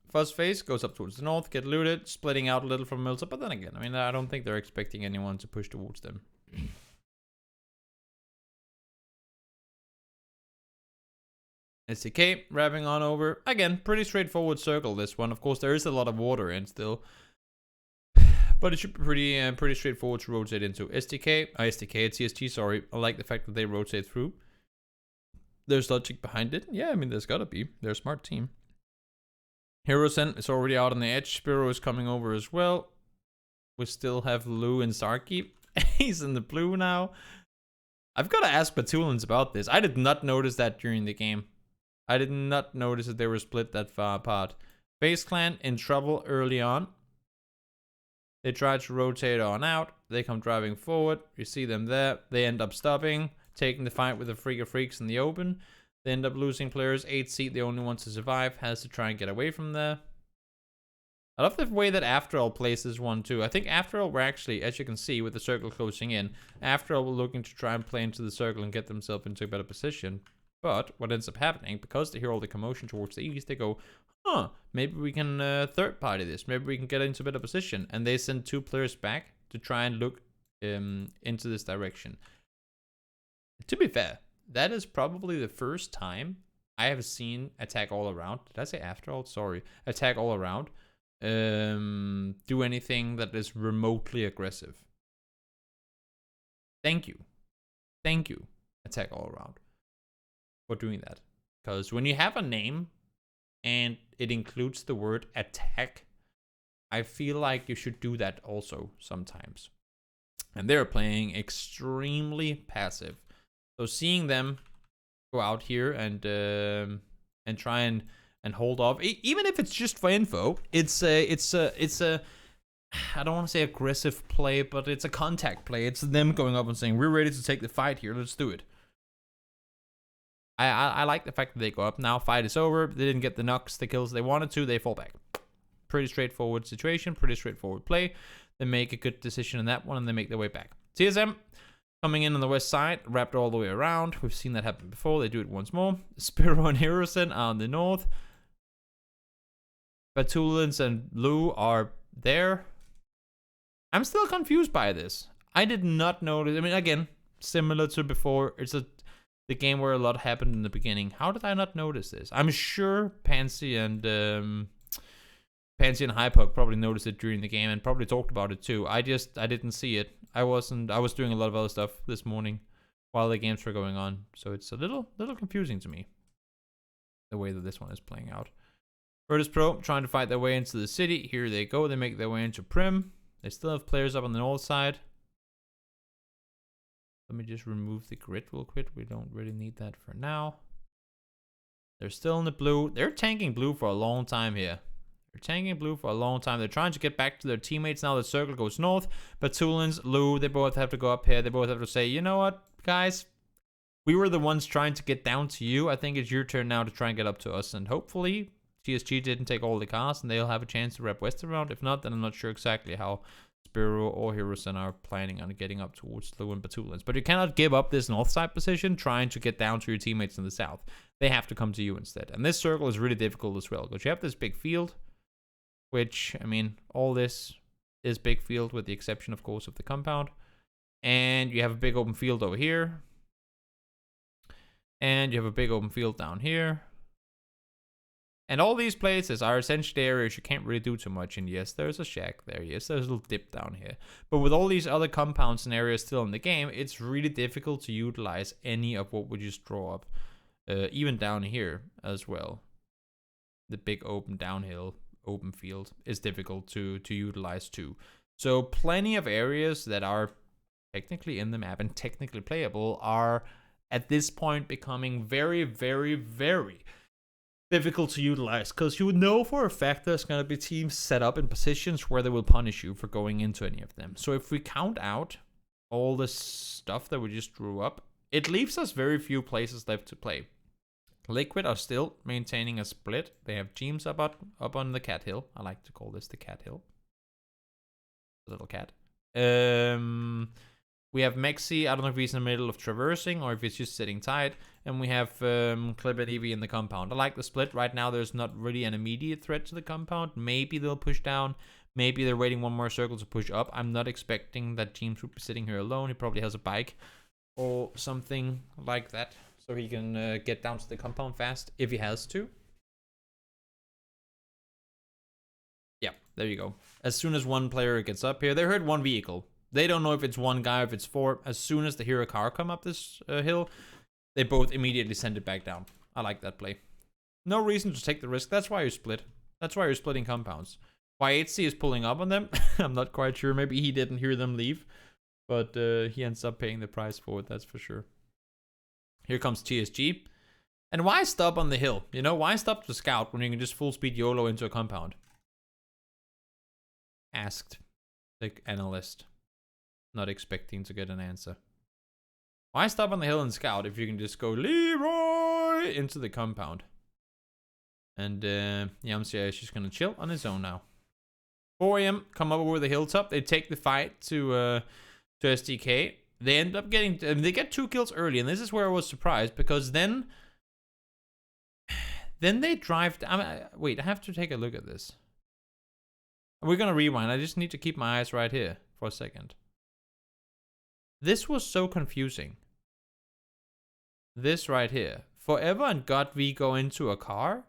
Fuzz Face goes up towards the north, get looted, splitting out a little from Milta, but then again, I mean, I don't think they're expecting anyone to push towards them. STK wrapping on over. Again, pretty straightforward circle, this one. Of course, there is a lot of water in still. But it should be pretty straightforward to rotate into. STK, TSG, sorry. I like the fact that they rotate through. There's logic behind it. Yeah, I mean, there's gotta be. They're a smart team. Hirosen is already out on the edge. Spiro is coming over as well. We still have Lou and Sarky. He's in the blue now. I've got to ask Batulans about this. I did not notice that during the game. I did not notice that they were split that far apart. Base Clan in trouble early on. They try to rotate on out. They come driving forward. You see them there. They end up stopping, taking the fight with the Freak of Freaks in the open. They end up losing players. 8 seat, the only one to survive, has to try and get away from there. I love the way that After All plays this one too. I think After All were actually, as you can see, with the circle closing in, After All were looking to try and play into the circle and get themselves into a better position. But what ends up happening, because they hear all the commotion towards the east, they go, huh, maybe we can third party this. Maybe we can get into a better position. And they send 2 players back to try and look into this direction. To be fair, that is probably the first time I have seen Attack All Around. Did I say After All? Sorry. Attack All Around. Do anything that is remotely aggressive. Thank you. Thank you, Attack All Around, for doing that. Because when you have a name and it includes the word attack, I feel like you should do that also sometimes. And they're playing extremely passive. So seeing them go out here and try and hold off, even if it's just for info, it's a I don't want to say aggressive play, but it's a contact play. It's them going up and saying, we're ready to take the fight here, let's do it. I like the fact that they go up now. Fight is over. They didn't get the knocks, the kills they wanted to. They fall back. Pretty straightforward situation. Pretty straightforward play. They make a good decision in that one, and they make their way back. TSM coming in on the west side, wrapped all the way around. We've seen that happen before. They do it once more. Spiro and Hirosen are on the north. Batulans and Lu are there. I'm still confused by this. I did not notice. I mean, again, similar to before, it's the game where a lot happened in the beginning. How did I not notice this? I'm sure Pansy and Hypok probably noticed it during the game and probably talked about it too. I didn't see it. I was doing a lot of other stuff this morning while the games were going on. So it's a little confusing to me, the way that this one is playing out. Virtus Pro trying to fight their way into the city. Here they go. They make their way into Prim. They still have players up on the north side. Let me just remove the grid real quick. We don't really need that for now. They're still in the blue. They're tanking blue for a long time here. They're tanking blue for a long time. They're trying to get back to their teammates now. The circle goes north. Batulans, Lu, they both have to go up here. They both have to say, you know what, guys? We were the ones trying to get down to you. I think it's your turn now to try and get up to us. And hopefully TSG didn't take all the cars and they'll have a chance to wrap west around. If not, then I'm not sure exactly how Spiro or Hirosen are planning on getting up towards Lu and Batulans. But you cannot give up this north side position trying to get down to your teammates in the south. They have to come to you instead. And this circle is really difficult as well, because you have this big field, which, I mean, all this is big field with the exception, of course, of the compound. And you have a big open field over here. And you have a big open field down here. And all these places are essentially areas you can't really do too much in. Yes, there's a shack there. Yes, there's a little dip down here. But with all these other compounds and areas still in the game, it's really difficult to utilize any of what we just draw up. Even down here as well. The big open downhill open field is difficult to utilize too. So plenty of areas that are technically in the map and technically playable are at this point becoming very, very, very difficult to utilize, because you know for a fact there's going to be teams set up in positions where they will punish you for going into any of them. So if we count out all the stuff that we just drew up, it leaves us very few places left to play. Liquid are still maintaining a split. They have teams up on the cat hill. I like to call this the cat hill. The little cat. We have Mexi. I don't know if he's in the middle of traversing or if he's just sitting tight. And we have Clip and Evie in the compound. I like the split. Right now, there's not really an immediate threat to the compound. Maybe they'll push down. Maybe they're waiting one more circle to push up. I'm not expecting that James would be sitting here alone. He probably has a bike or something like that, so he can get down to the compound fast if he has to. Yeah, there you go. As soon as one player gets up here, they heard one vehicle. They don't know if it's one guy or if it's four. As soon as they hear a car come up this hill, they both immediately send it back down. I like that play. No reason to take the risk. That's why you split. That's why you're splitting compounds. Why HC is pulling up on them, I'm not quite sure. Maybe he didn't hear them leave. But he ends up paying the price for it, that's for sure. Here comes TSG. And why stop on the hill? You know, why stop to scout when you can just full speed YOLO into a compound? Asked the analyst, not expecting to get an answer. Why stop on the hill and scout if you can just go Leroy into the compound? And Yamsia is just gonna chill on his own now. 4 AM, come up over the hilltop. They take the fight to SDK. They end up getting, they get 2 kills early, and this is where I was surprised because then they drive. Wait, I have to take a look at this. We're gonna rewind. I just need to keep my eyes right here for a second. This was so confusing. This right here. Forever and God V go into a car,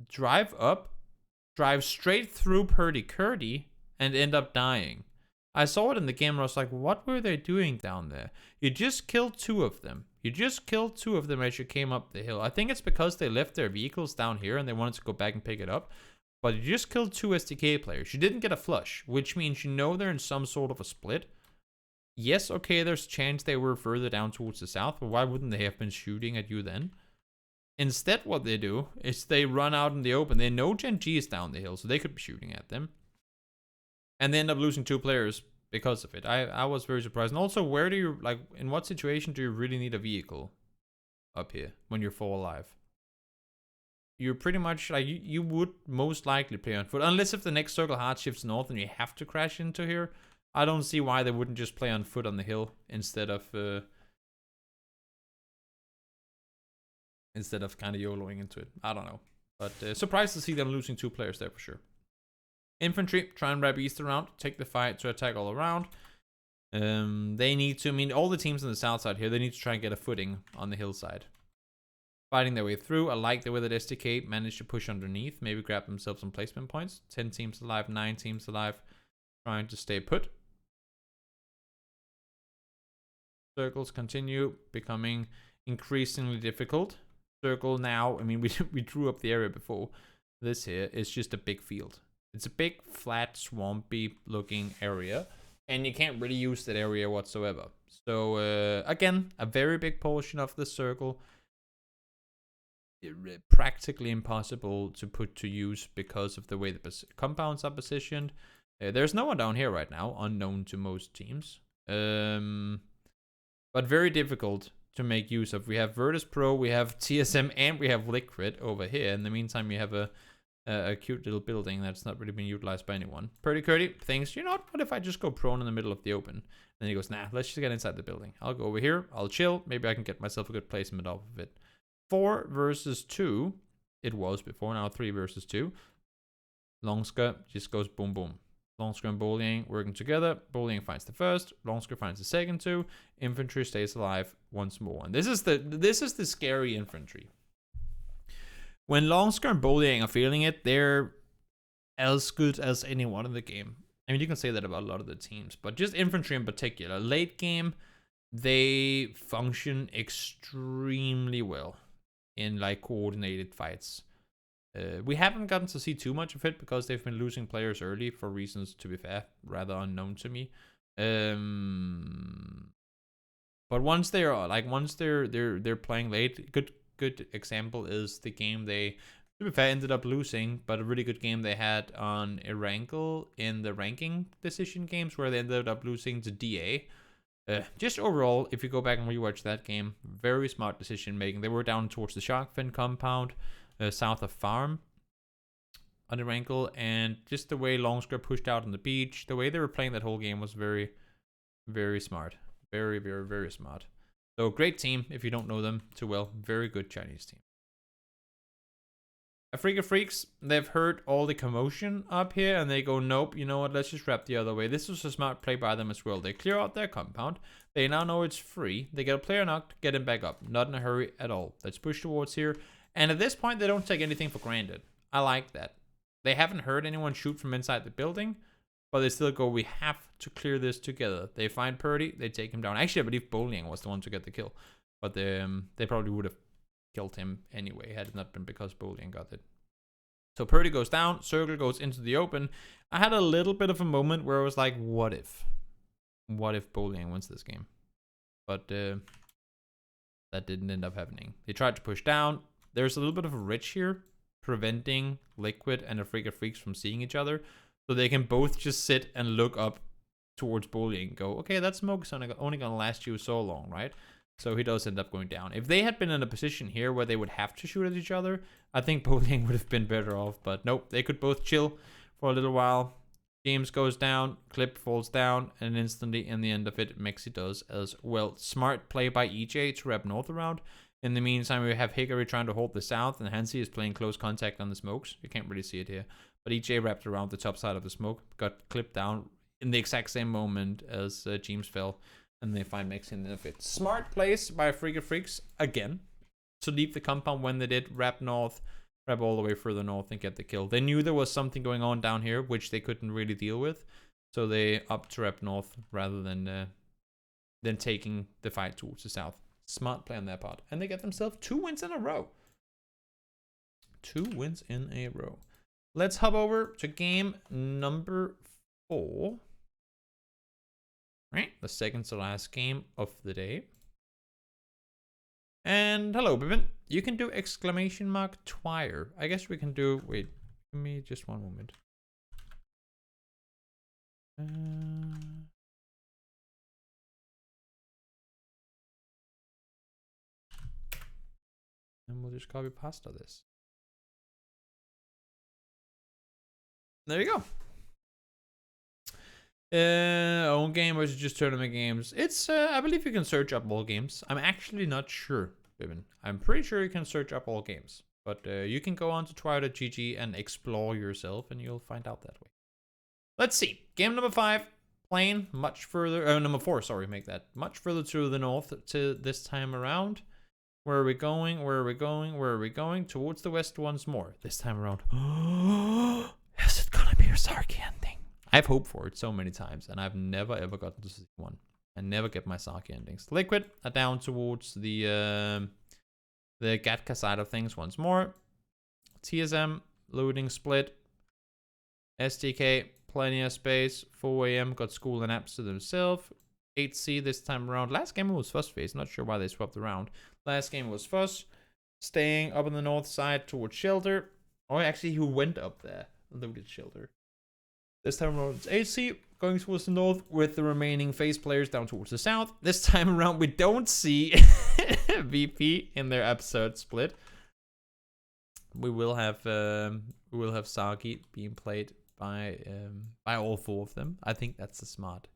drive up, drive straight through Purdy Curdy, and end up dying. I saw it in the game and I was like, what were they doing down there? You just killed 2 of them. You just killed 2 of them as you came up the hill. I think it's because they left their vehicles down here and they wanted to go back and pick it up. But you just killed 2 SDK players. You didn't get a flush, which means you know they're in some sort of a split. Yes, okay, there's a chance they were further down towards the south, but why wouldn't they have been shooting at you then? Instead, what they do is they run out in the open. They know Gen G is down the hill, so they could be shooting at them. And they end up losing 2 players because of it. I was very surprised. And also, where do you, like, in what situation do you really need a vehicle up here when you're 4 alive? You're pretty much, like, you would most likely play on foot. Unless if the next circle hard shifts north and you have to crash into here. I don't see why they wouldn't just play on foot on the hill instead of kind of YOLOing into it. I don't know. But surprised to see them losing 2 players there for sure. Infantry, try and wrap east around, take the fight to attack all around. They need to, I mean, all the teams on the south side here, they need to try and get a footing on the hillside. Fighting their way through. I like the way that SDK managed to push underneath, maybe grab themselves some placement points. 10 teams alive, 9 teams alive, trying to stay put. Circles continue becoming increasingly difficult. Circle now, I mean, we drew up the area before. This here is just a big field. It's a big, flat, swampy looking area, and you can't really use that area whatsoever. So, again, a very big portion of the circle, practically impossible to put to use because of the way the compounds are positioned. There's no one down here right now, unknown to most teams. But very difficult to make use of. We have Virtus Pro, we have TSM, and we have Liquid over here. In the meantime, you have a cute little building that's not really been utilized by anyone. Purdy Curdy thinks, you know what if I just go prone in the middle of the open? Then he goes, nah, let's just get inside the building. I'll go over here, I'll chill, maybe I can get myself a good placement off of it. 4 versus 2, it was before, now 3 versus 2. Longska just goes boom boom. Longsker and Bullying working together. Bullying finds the first. Longsker finds the second 2. Infantry stays alive once more. And this is the scary infantry. When Longsker and Bullying are feeling it, they're as good as anyone in the game. I mean, you can say that about a lot of the teams, but just infantry in particular. Late game, they function extremely well in like coordinated fights. We haven't gotten to see too much of it because they've been losing players early for reasons, to be fair, rather unknown to me. But once they're playing late, good example is the game they, to be fair, ended up losing, but a really good game they had on Erangel in the ranking decision games where they ended up losing to DA. Just overall, if you go back and rewatch that game, very smart decision making. They were down towards the shark fin compound. South of Farm on the Erangel, and just the way Longsker pushed out on the beach, the way they were playing that whole game was very, very smart. Very, very, very smart. So great team if you don't know them too well. Very good Chinese team. Afrika Freaks, they've heard all the commotion up here and they go, nope, you know what, let's just wrap the other way. This was a smart play by them as well. They clear out their compound. They now know it's free. They get a player knocked, get him back up. Not in a hurry at all. Let's push towards here. And at this point, they don't take anything for granted. I like that. They haven't heard anyone shoot from inside the building, but they still go, we have to clear this together. They find Purdy, they take him down. Actually, I believe Bullying was the one to get the kill, but they probably would have killed him anyway, had it not been because Bullying got it. So Purdy goes down, Circle goes into the open. I had a little bit of a moment where I was like, what if? what if Bowling wins this game? But that didn't end up happening. They tried to push down. There's a little bit of a ridge here, preventing Liquid and the Freak of Freaks from seeing each other. So they can both just sit and look up towards Bowling and go, okay, that smoke is only gonna last you so long, right? So he does end up going down. If they had been in a position here where they would have to shoot at each other, I think Bowling would have been better off. But nope, they could both chill for a little while. James goes down, Clip falls down, and instantly in the end of it, Mexi does as well. Smart play by EJ to wrap North around. In the meantime, we have Hickory trying to hold the South, and Hansi is playing close contact on the smokes. You can't really see it here. But EJ wrapped around the top side of the smoke, got clipped down in the exact same moment as James fell. And they find Mexi in the end of it. Smart plays by Freak of Freaks, again, to leave the compound when they did. Wrap North, wrap all the way further north and get the kill. They knew there was something going on down here, which they couldn't really deal with. So they upped to wrap north rather than taking the fight towards the south. Smart play on their part. And they get themselves 2 wins in a row. 2 wins in a row. Let's hop over to game number 4. Right, the second to last game of the day. And hello, Bibin. You can do exclamation mark Twire. I guess we can do. Wait, give me just one moment. And we'll just copy pasta this. There you go. Own game versus just tournament games. It's I believe you can search up all games. I'm actually not sure, Bibin. I'm pretty sure you can search up all games. But you can go on to Twire.gg and explore yourself, and you'll find out that way. Let's see. Game number 5. Playing much further. Number 4, sorry, make that. Much further to the north to this time around. Where are we going? Where are we going? Where are we going? Towards the west once more. This time around. Is it gonna be a Sarky ending? I've hoped for it so many times, and I've never ever gotten to see one. I never get my Saki endings. Liquid are down towards the Gatka side of things once more. TSM loading split. STK plenty of space. 4 AM got school and apps to themselves. 8C this time around. Last game was Fuss Face. Not sure why they swapped around. Last game was Fuss, staying up on the north side towards Shelter. Or actually, who went up there? Loaded Shelter. This time around, it's AC going towards the north with the remaining face players down towards the south. This time around, we don't see VP in their absurd split. We will have Saki being played by all 4 of them. I think that's a smart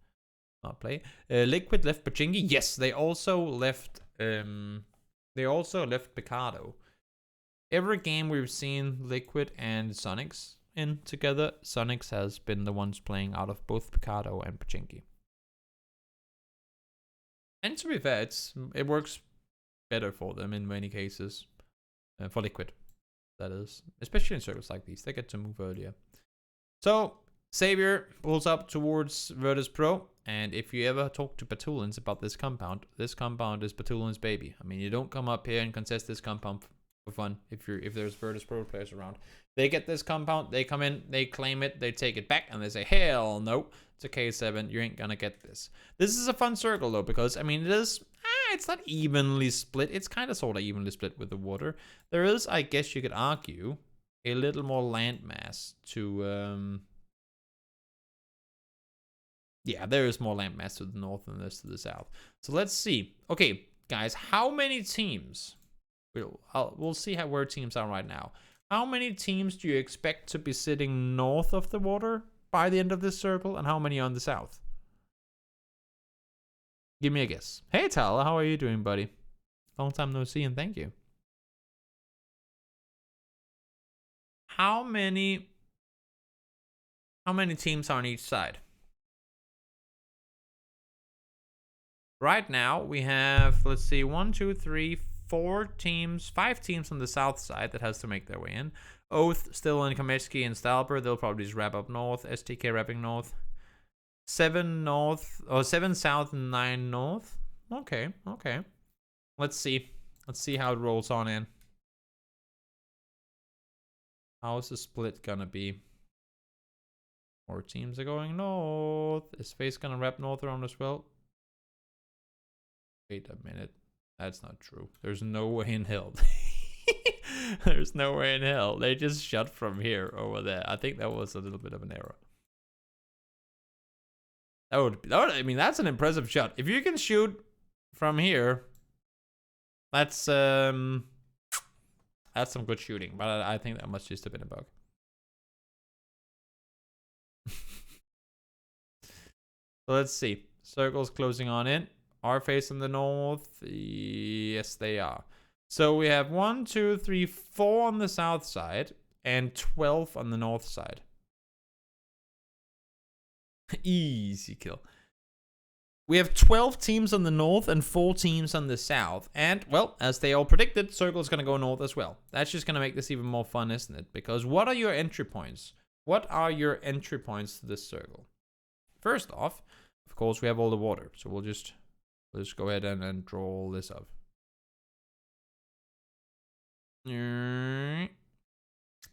play. Liquid left Pachinki. Yes, they also left Picado. Every game we've seen Liquid and Sonics in together, Sonics has been the ones playing out of both Picado and Pachinki. And to be fair, it works better for them in many cases. For Liquid, that is. Especially in circles like these. They get to move earlier. So, Savior pulls up towards Virtus Pro. And if you ever talk to Patulans about this compound is Patulan's baby. I mean, you don't come up here and contest this compound for fun if there's Virtus Pro players around. They get this compound, they come in, they claim it, they take it back, and they say, hell no, it's a K7, you ain't gonna get this. This is a fun circle though, because I mean it's not evenly split, it's kind of sort of evenly split with the water. There is, I guess you could argue, a little more landmass to yeah, there is more landmass to the north than there is to the south. So let's see. Okay, guys, how many teams? We'll see where teams are right now. How many teams do you expect to be sitting north of the water by the end of this circle, and how many on the south? Give me a guess. Hey, Tala, how are you doing, buddy? Long time no see, and thank you. How many teams are on each side? Right now, we have, let's see, 1, 2, 3, 4 teams, 5 teams on the south side that has to make their way in. Oath still in Kametsky and Stalber. They'll probably just wrap up north. STK wrapping north. 7 north, or 7 south and 9 north. Okay. Let's see. Let's see how it rolls on in. How is the split gonna be? More teams are going north. Is FaZe gonna wrap north around as well? Wait a minute. That's not true. There's no way in hell. There's no way in hell. They just shot from here over there. I think that was a little bit of an error. I mean, that's an impressive shot. If you can shoot from here, that's some good shooting. But I think that must just have been a bug. So let's see. Circles closing on in. Are facing the north? Yes, they are. So we have 1, 2, 3, 4 on the south side and 12 on the north side. Easy kill. We have 12 teams on the north and 4 teams on the south. And, well, as they all predicted, Circle's going to go north as well. That's just going to make this even more fun, isn't it? Because what are your entry points? What are your entry points to this circle? First off, of course, we have all the water. So we'll just go ahead and draw all this up.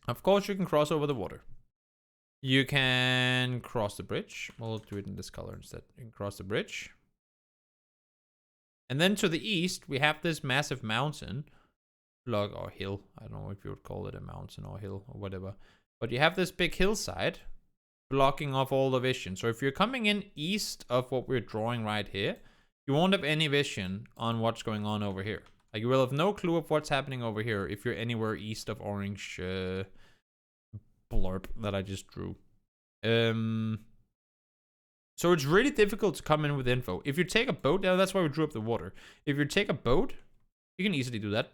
Of course, you can cross over the water. You can cross the bridge. We'll do it in this color instead. You can cross the bridge. And then to the east, we have this massive mountain. Block or hill. I don't know if you would call it a mountain or hill or whatever. But you have this big hillside blocking off all the vision. So if you're coming in east of what we're drawing right here, you won't have any vision on what's going on over here. Like, you will have no clue of what's happening over here if you're anywhere east of orange blurb that I just drew. So it's really difficult to come in with info. If you take a boat, that's why we drew up the water. If you take a boat, you can easily do that.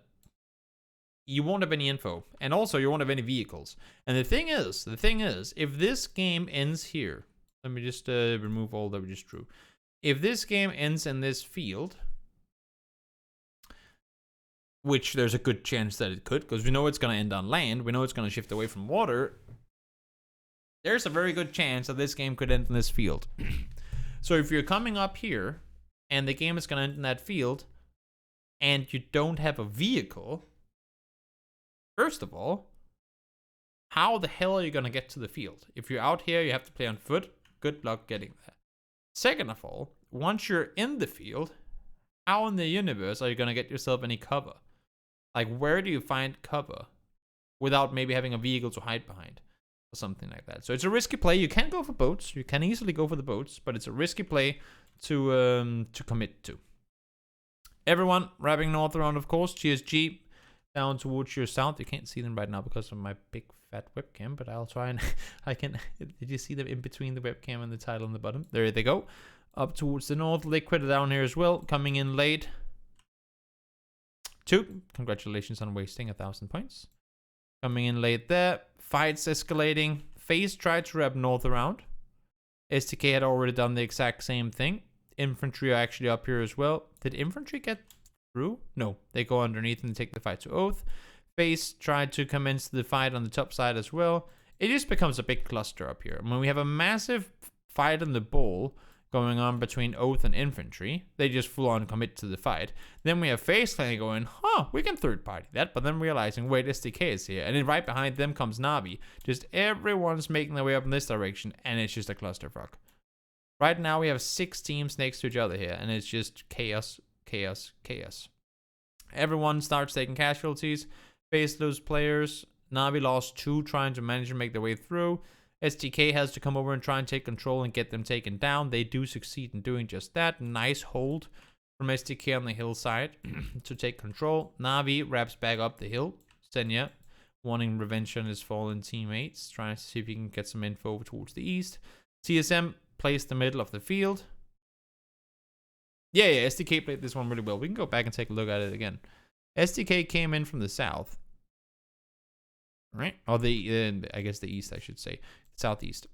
You won't have any info. And also, you won't have any vehicles. And the thing is, if this game ends here, let me just remove all that we just drew. If this game ends in this field, which there's a good chance that it could, because we know it's going to end on land, we know it's going to shift away from water, there's a very good chance that this game could end in this field. So if you're coming up here, and the game is going to end in that field, and you don't have a vehicle, first of all, how the hell are you going to get to the field? If you're out here, you have to play on foot. Good luck getting there. Second of all, once you're in the field, how in the universe are you going to get yourself any cover? Like, where do you find cover without maybe having a vehicle to hide behind or something like that? So it's a risky play. You can go for boats. You can easily go for the boats, but it's a risky play to commit to. Everyone wrapping north around, of course. GSG down towards your south. You can't see them right now because of my big fat webcam, but I'll try and I can. Did you see them in between the webcam and the title on the bottom? There they go. Up towards the north. Liquid down here as well. Coming in late. 2. Congratulations on wasting 1,000 points. Coming in late there. Fights escalating. FaZe tried to wrap north around. STK had already done the exact same thing. Infantry are actually up here as well. Did infantry get through? No. They go underneath and take the fight to Oath. FaZe tried to commence the fight on the top side as well. It just becomes a big cluster up here. When we have a massive fight in the bowl going on between Oath and infantry, they just full on commit to the fight. Then we have FaZe Clan going, we can third party that, but then realizing, wait, SDK is here. And then right behind them comes Navi. Just everyone's making their way up in this direction, and it's just a clusterfuck. Right now we have 6 teams next to each other here, and it's just chaos, chaos, chaos. Everyone starts taking casualties. FaZe lose players. Navi lost 2 trying to manage and make their way through. STK has to come over and try and take control and get them taken down. They do succeed in doing just that. Nice hold from STK on the hillside to take control. Navi wraps back up the hill. Senya wanting revenge on his fallen teammates, trying to see if he can get some info towards the east. TSM plays the middle of the field. Yeah, STK played this one really well. We can go back and take a look at it again. STK came in from the south. Right? Or I guess the east, I should say. Southeast.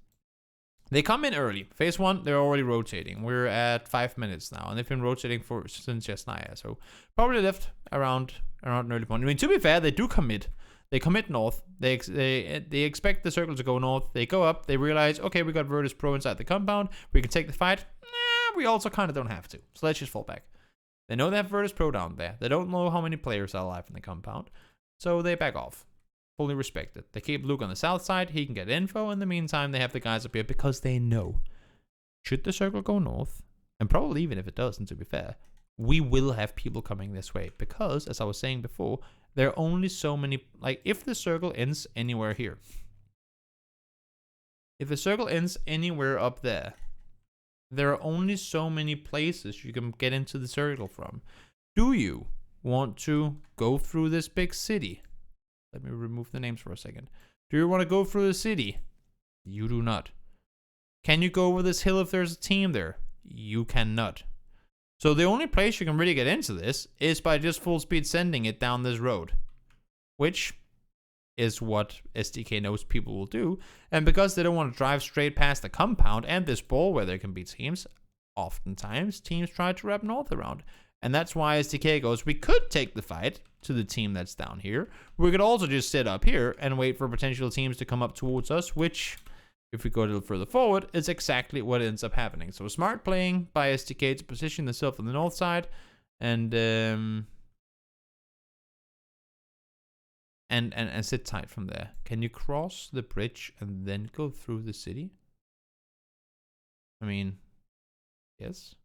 They come in early. Phase 1, they're already rotating. We're at 5 minutes now, and they've been rotating since just now. So probably left around an early point. I mean, to be fair, they do commit. They commit north. They expect the circle to go north. They go up. They realize, okay, we got Virtus Pro inside the compound. We can take the fight. We also kind of don't have to. So let's just fall back. They know they have Virtus Pro down there. They don't know how many players are alive in the compound. So they back off. Fully respected. They keep Luke on the south side. He can get info. In the meantime, they have the guys up here because they know. Should the circle go north, and probably even if it doesn't, to be fair, we will have people coming this way. Because, as I was saying before, there are only so many... Like, if the circle ends anywhere here. If the circle ends anywhere up there, there are only so many places you can get into the circle from. Do you want to go through this big city? Let me remove the names for a second. Do you want to go through the city? You do not. Can you go over this hill if there's a team there? You cannot. So the only place you can really get into this is by just full speed sending it down this road. Which is what SDK knows people will do. And because they don't want to drive straight past the compound and this ball where there can be teams, oftentimes teams try to wrap north around. And that's why SDK goes, we could take the fight to the team that's down here. We could also just sit up here and wait for potential teams to come up towards us, which, if we go a little further forward, is exactly what ends up happening. So smart playing by SDK to position themselves on the north side and sit tight from there. Can you cross the bridge and then go through the city? I mean, yes.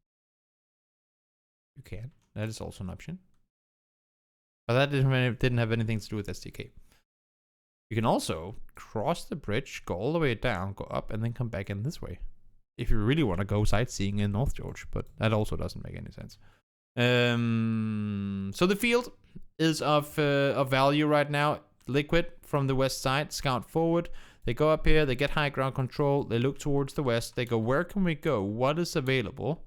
You can. That is also an option. But that didn't have anything to do with SDK. You can also cross the bridge, go all the way down, go up, and then come back in this way. If you really want to go sightseeing in North George. But that also doesn't make any sense. So the field is of value right now. Liquid from the west side, scout forward. They go up here, they get high ground control, they look towards the west, they go, where can we go? What is available?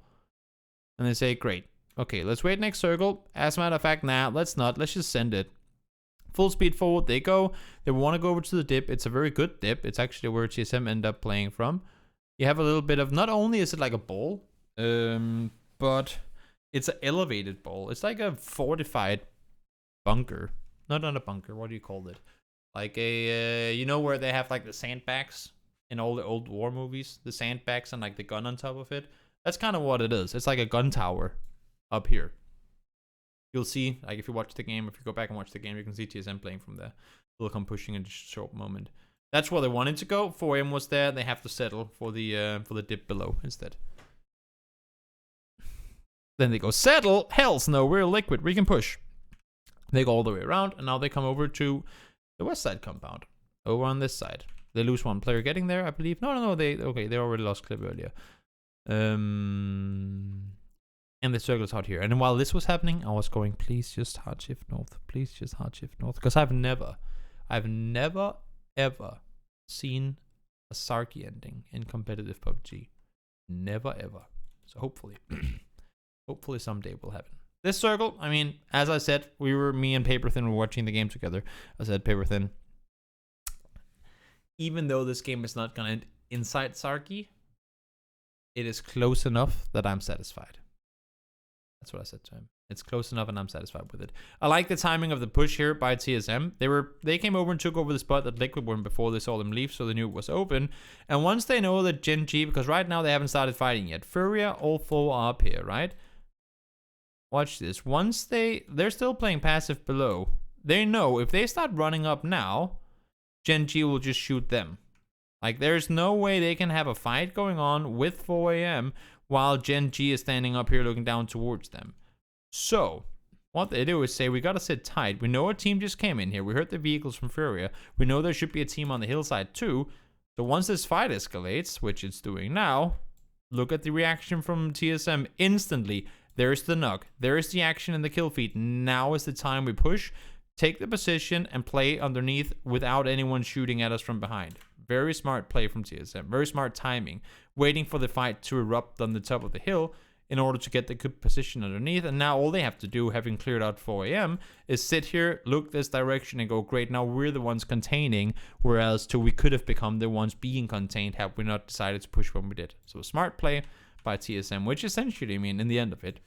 And they say, great. Okay, let's wait next circle. As a matter of fact, nah, let's not. Let's just send it. Full speed forward, they go. They want to go over to the dip. It's a very good dip. It's actually where TSM end up playing from. You have a little bit of, not only is it like a bowl, but it's an elevated bowl. It's like a fortified bunker. Not a bunker, what do you call it? Like a, you know where they have like the sandbags in all the old war movies? The sandbags and like the gun on top of it? That's kind of what it is. It's like a gun tower up here. You'll see, like if you watch the game, if you go back and watch the game, you can see TSM playing from there. They'll come pushing in a short moment. That's where they wanted to go. 4M was there. They have to settle for the dip below instead. Then they go, settle? Hells no, we're liquid. We can push. They go all the way around, and now they come over to the west side compound. Over on this side. They lose one player getting there, I believe. No, they already lost clip earlier. And the circle is hot here. And while this was happening, I was going, please just hard shift north. Please just hard shift north. Because I've never, ever seen a Sarky ending in competitive PUBG. Never, ever. So hopefully, hopefully someday will happen. This circle, I mean, as I said, me and Paperthin were watching the game together. I said, Paperthin, even though this game is not going to end inside Sarky, it is close enough that I'm satisfied. That's what I said to him. It's close enough and I'm satisfied with it. I like the timing of the push here by TSM. They came over and took over the spot that Liquid were in before they saw them leave, so they knew it was open. And once they know that Gen G, because right now they haven't started fighting yet. Furia, all four are up here, right? Watch this. Once they're still playing passive below. They know if they start running up now, Gen G will just shoot them. Like, there's no way they can have a fight going on with 4 AM while Gen G is standing up here looking down towards them. So, what they do is say, we gotta sit tight. We know a team just came in here. We heard the vehicles from Furia. We know there should be a team on the hillside too. So once this fight escalates, which it's doing now, look at the reaction from TSM instantly. There's the knock. There is the action in the kill feed. Now is the time we push, take the position, and play underneath without anyone shooting at us from behind. Very smart play from TSM. Very smart timing. Waiting for the fight to erupt on the top of the hill in order to get the good position underneath. And now all they have to do, having cleared out 4 AM, is sit here, look this direction, and go, great, now we're the ones containing, whereas we could have become the ones being contained had we not decided to push when we did. So a smart play by TSM, which essentially, I mean, in the end of it,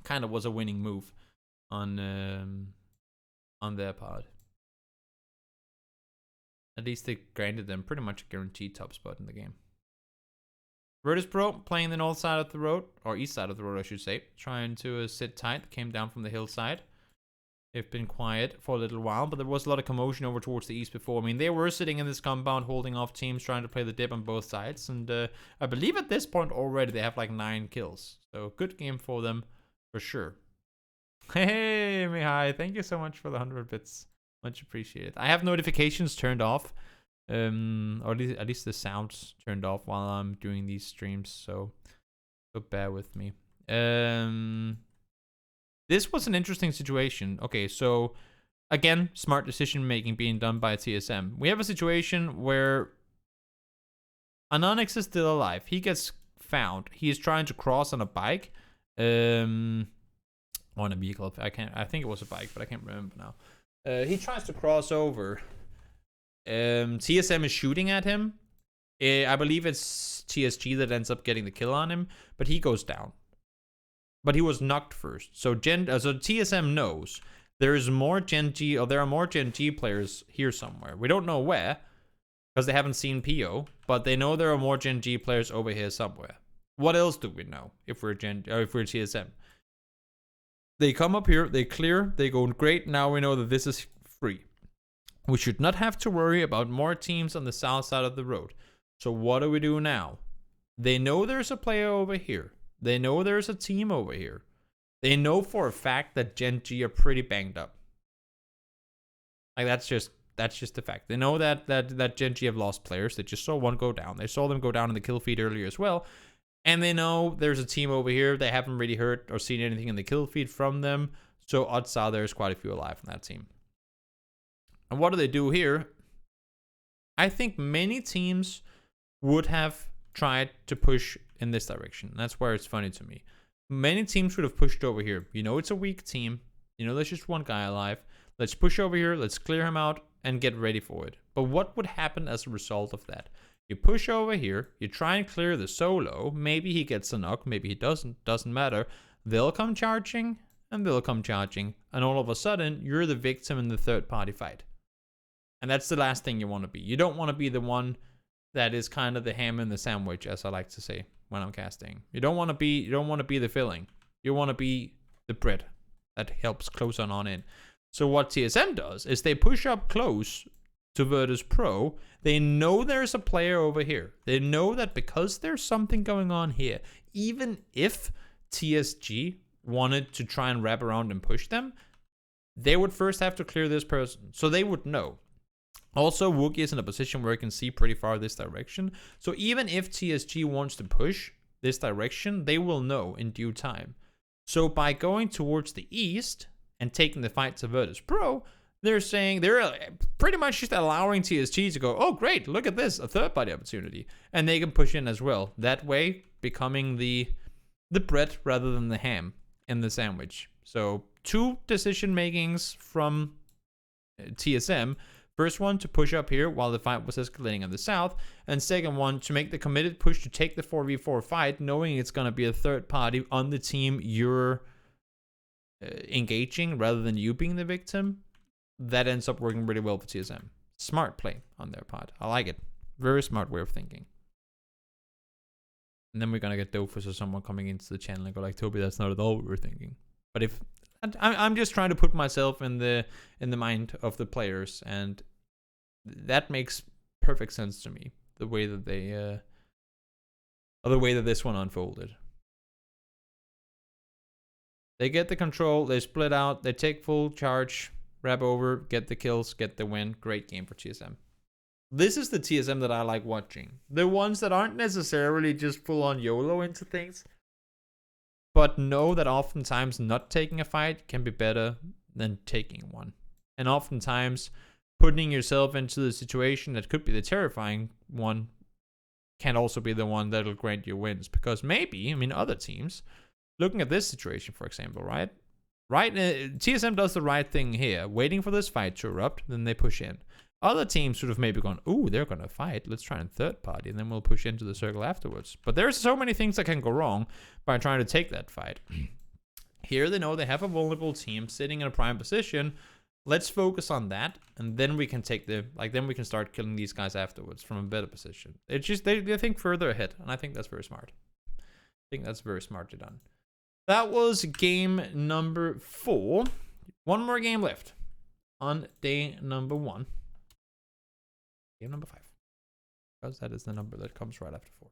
kind of was a winning move on their part. At least they granted them pretty much a guaranteed top spot in the game. Virtus Pro playing the north side of the road, or east side of the road, I should say, trying to sit tight. Came down from the hillside. They've been quiet for a little while, but there was a lot of commotion over towards the east before. I mean, they were sitting in this compound holding off teams trying to play the dip on both sides. And I believe at this point already they have like 9 kills. So good game for them for sure. Hey, Mihai, thank you so much for the 100 bits. Much appreciated. I have notifications turned off. Or at least the sounds turned off while I'm doing these streams. So bear with me. This was an interesting situation. Okay, so again, smart decision making being done by TSM. We have a situation where Anonix is still alive. He gets found. He is trying to cross on a bike. On a vehicle. I think it was a bike, but I can't remember now. He tries to cross over. TSM is shooting at him. I believe it's TSG that ends up getting the kill on him, but he goes down. But he was knocked first. So TSM knows there are more Gen G players here somewhere. We don't know where, because they haven't seen PO, but they know there are more Gen G players over here somewhere. What else do we know if we're TSM? They come up here, they clear, they go, great, now we know that this is free. We should not have to worry about more teams on the south side of the road. So what do we do now? They know there's a player over here. They know there's a team over here. They know for a fact that Gen G are pretty banged up. Like that's just a fact. They know that Gen G have lost players. They just saw one go down. They saw them go down in the kill feed earlier as well. And they know there's a team over here. They haven't really heard or seen anything in the kill feed from them. So odds are there's quite a few alive on that team. And what do they do here? I think many teams would have tried to push in this direction. That's where it's funny to me. Many teams would have pushed over here. You know it's a weak team. You know there's just one guy alive. Let's push over here. Let's clear him out and get ready for it. But what would happen as a result of that? You push over here. You try and clear the solo. Maybe he gets a knock. Maybe he doesn't. Doesn't matter. They'll come charging and they'll come charging. And all of a sudden, you're the victim in the third party fight. And that's the last thing you want to be. You don't want to be the one that is kind of the ham in the sandwich, as I like to say when I'm casting. You don't want to be the filling. You want to be the bread that helps close on in. So what TSM does is they push up close to Virtus Pro. They know there's a player over here. They know that because there's something going on here, even if TSG wanted to try and wrap around and push them, they would first have to clear this person. So they would know. Also, Wookie is in a position where he can see pretty far this direction. So even if TSG wants to push this direction, they will know in due time. So by going towards the east and taking the fight to Virtus Pro, they're pretty much just allowing TSG to go, oh great, look at this, a third party opportunity. And they can push in as well. That way, becoming the bread rather than the ham in the sandwich. So 2 decision makings from TSM. First one, to push up here while the fight was escalating in the south. And second one, to make the committed push to take the 4v4 fight, knowing it's going to be a third party on the team you're engaging rather than you being the victim. That ends up working really well for TSM. Smart play on their part. I like it. Very smart way of thinking. And then we're going to get Dofus or someone coming into the channel and go like, Toby, that's not at all what we're thinking. But if... I'm just trying to put myself in the mind of the players, and that makes perfect sense to me. The way that this one unfolded. They get the control, they split out, they take full charge, wrap over, get the kills, get the win. Great game for TSM. This is the TSM that I like watching. The ones that aren't necessarily just full on YOLO into things, but know that oftentimes not taking a fight can be better than taking one. And oftentimes putting yourself into the situation that could be the terrifying one can also be the one that'll grant you wins. Because maybe, I mean, other teams, looking at this situation, for example, right? TSM does the right thing here, waiting for this fight to erupt, then they push in. Other teams would have maybe gone, ooh, they're going to fight. Let's try and third party, and then we'll push into the circle afterwards. But there's so many things that can go wrong by trying to take that fight. Here they know they have a vulnerable team sitting in a prime position. Let's focus on that, and then we can take then we can start killing these guys afterwards from a better position. It's just, they think further ahead, and I think that's very smart. I think that's very smartly done. That was game number 4. One more game left on day number 1. Game number 5. Because that is the number that comes right after 4.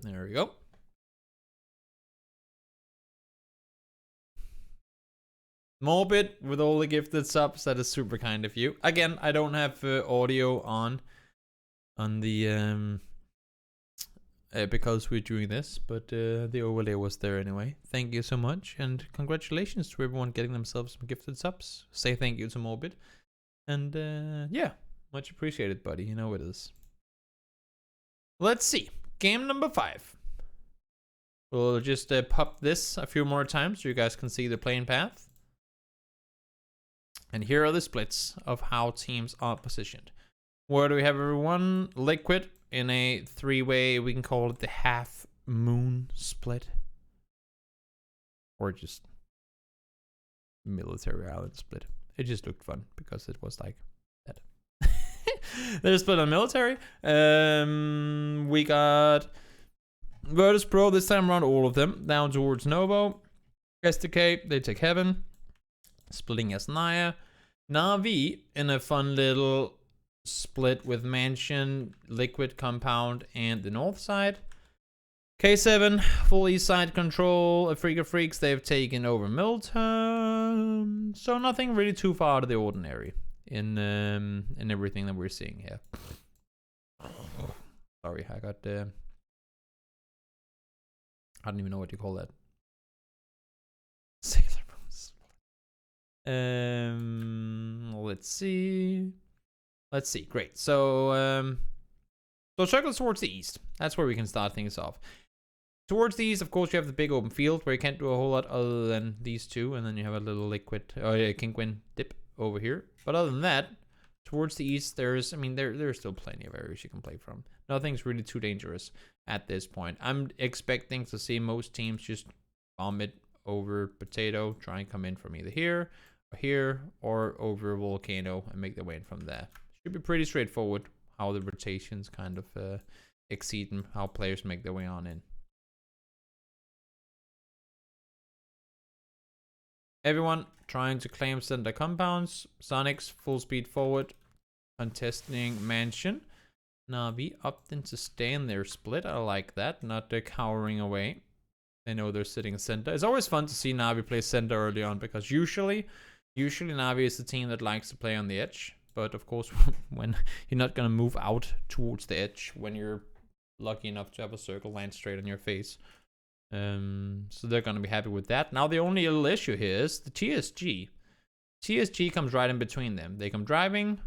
There we go. Morbid with all the gifted subs. That is super kind of you. Again, I don't have audio on the because we're doing this, but the overlay was there anyway. Thank you so much, and congratulations to everyone getting themselves some gifted subs. Say thank you to Morbid, and yeah, much appreciated, buddy. You know it is. Let's see, game number 5. We'll just pop this a few more times so you guys can see the playing path. And here are the splits of how teams are positioned. Where do we have everyone? Liquid in a 3-way, we can call it the half moon split. Or just military island split. It just looked fun because it was like that. They're split on military. We got Virtus Pro this time around, all of them. Down towards Novo. SDK, they take Heaven. Splitting as Naya. Navi in a fun little split with Mansion, Liquid, Compound, and the north side. K7, full east side control. Afrika Freaks, they've taken over Milton. So nothing really too far out of the ordinary in everything that we're seeing here. Sorry, I got I don't even know what you call that. Sailor Let's see. Great. So circles towards the east. That's where we can start things off. Towards the east, of course, you have the big open field where you can't do a whole lot other than these two, and then you have a little liquid Kinquin dip over here. But other than that, towards the east, there's still plenty of areas you can play from. Nothing's really too dangerous at this point. I'm expecting to see most teams just bomb it over Potato, try and come in from either here, or over Volcano and make their way in from there. Should be pretty straightforward how the rotations kind of exceed and how players make their way on in. Everyone trying to claim center compounds. Sonics full speed forward, contesting Mansion. Navi opting to stay in their split. I like that, not cowering away. They know they're sitting center. It's always fun to see Navi play center early on because usually Navi is the team that likes to play on the edge. But of course, when you're not going to move out towards the edge when you're lucky enough to have a circle land straight on your face. So they're going to be happy with that. Now, the only little issue here is the TSG. TSG comes right in between them. They come driving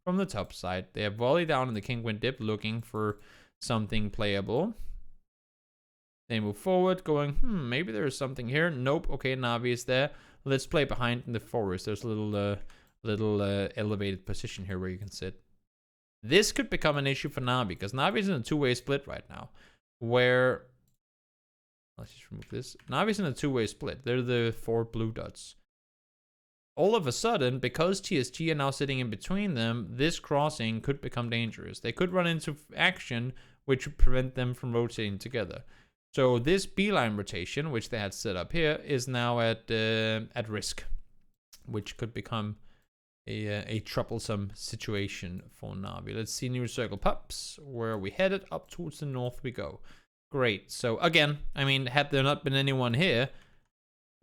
from the top side. They have volley down in the Kinquin dip looking for something playable. They move forward going, maybe there's something here. Nope. Okay, Navi is there. Let's play behind in the forest. There's a little elevated position here where you can sit. This could become an issue for Navi because Navi's in a 2-way split right now. Where, let's just remove this. Navi's in a 2-way split. They're the 4 blue dots. All of a sudden, because TSG are now sitting in between them, this crossing could become dangerous. They could run into action, which would prevent them from rotating together. So this beeline rotation, which they had set up here, is now at risk, which could become a troublesome situation for Navi. Let's see new circle pups. Where are we headed? Up towards the north we go. Great. So again, had there not been anyone here,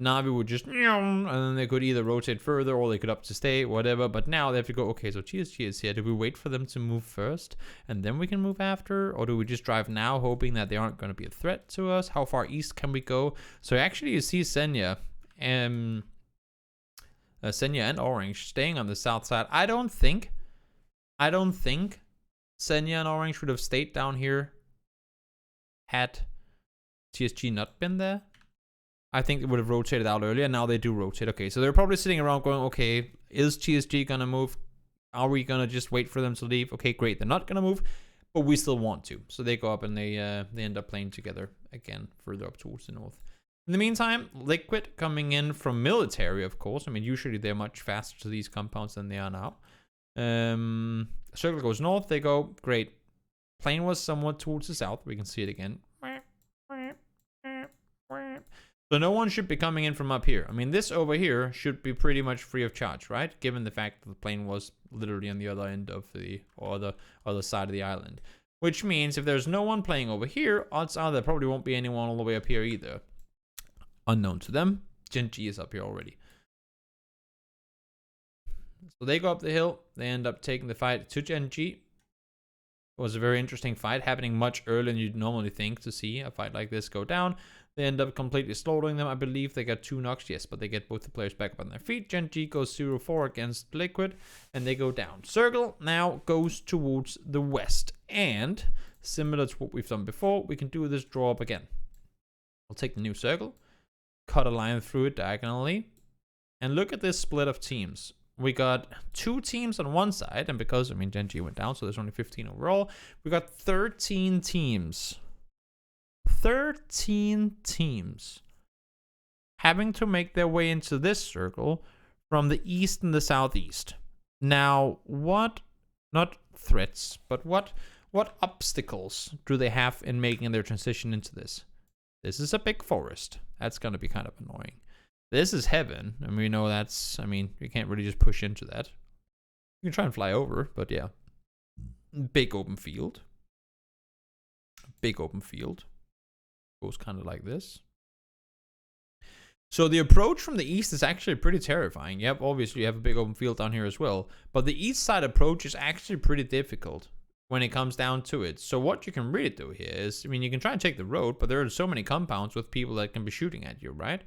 Navi would just, and then they could either rotate further or they could up to stay, whatever. But now they have to go, okay, so TSG is here. Do we wait for them to move first and then we can move after? Or do we just drive now hoping that they aren't going to be a threat to us? How far east can we go? So actually you see Senya and Orange staying on the south side. I don't think Senya and Orange would have stayed down here had TSG not been there. I think it would have rotated out earlier. Now they do rotate. Okay, so they're probably sitting around going, okay, is TSG going to move? Are we going to just wait for them to leave? Okay, great. They're not going to move, but we still want to. So they go up and they end up playing together again further up towards the north. In the meantime, Liquid coming in from military, of course. Usually they're much faster to these compounds than they are now. Circle goes north. They go, great. Plane was somewhat towards the south. We can see it again. So no one should be coming in from up here. I mean, this over here should be pretty much free of charge, right? Given the fact that the plane was literally on the other end of the, or the other side of the island. Which means if there's no one playing over here, odds are there probably won't be anyone all the way up here either. Unknown to them, Gen G is up here already. So they go up the hill. They end up taking the fight to Gen G. It was a very interesting fight, happening much earlier than you'd normally think to see a fight like this go down. They end up completely slaughtering them. I believe they got 2 knocks, yes, but they get both the players back up on their feet. Gen G goes 0-4 against Liquid, and they go down. Circle now goes towards the west, and similar to what we've done before, we can do this draw up again. I'll take the new circle, cut a line through it diagonally, and look at this split of teams. We got 2 teams on one side, and because, I mean, Gen G went down, so there's only 15 overall. We got 13 teams. 13 teams having to make their way into this circle from the east and the southeast. Now, what, not threats, but what obstacles do they have in making their transition into this? This is a big forest. That's going to be kind of annoying. This is heaven, and we know that's, I mean, you can't really just push into that. You can try and fly over, but yeah. Big open field. Big open field. Goes kind of like this. So the approach from the east is actually pretty terrifying. Yep, obviously you have a big open field down here as well. But the east side approach is actually pretty difficult when it comes down to it. So what you can really do here is, I mean, you can try and take the road, but there are so many compounds with people that can be shooting at you, right?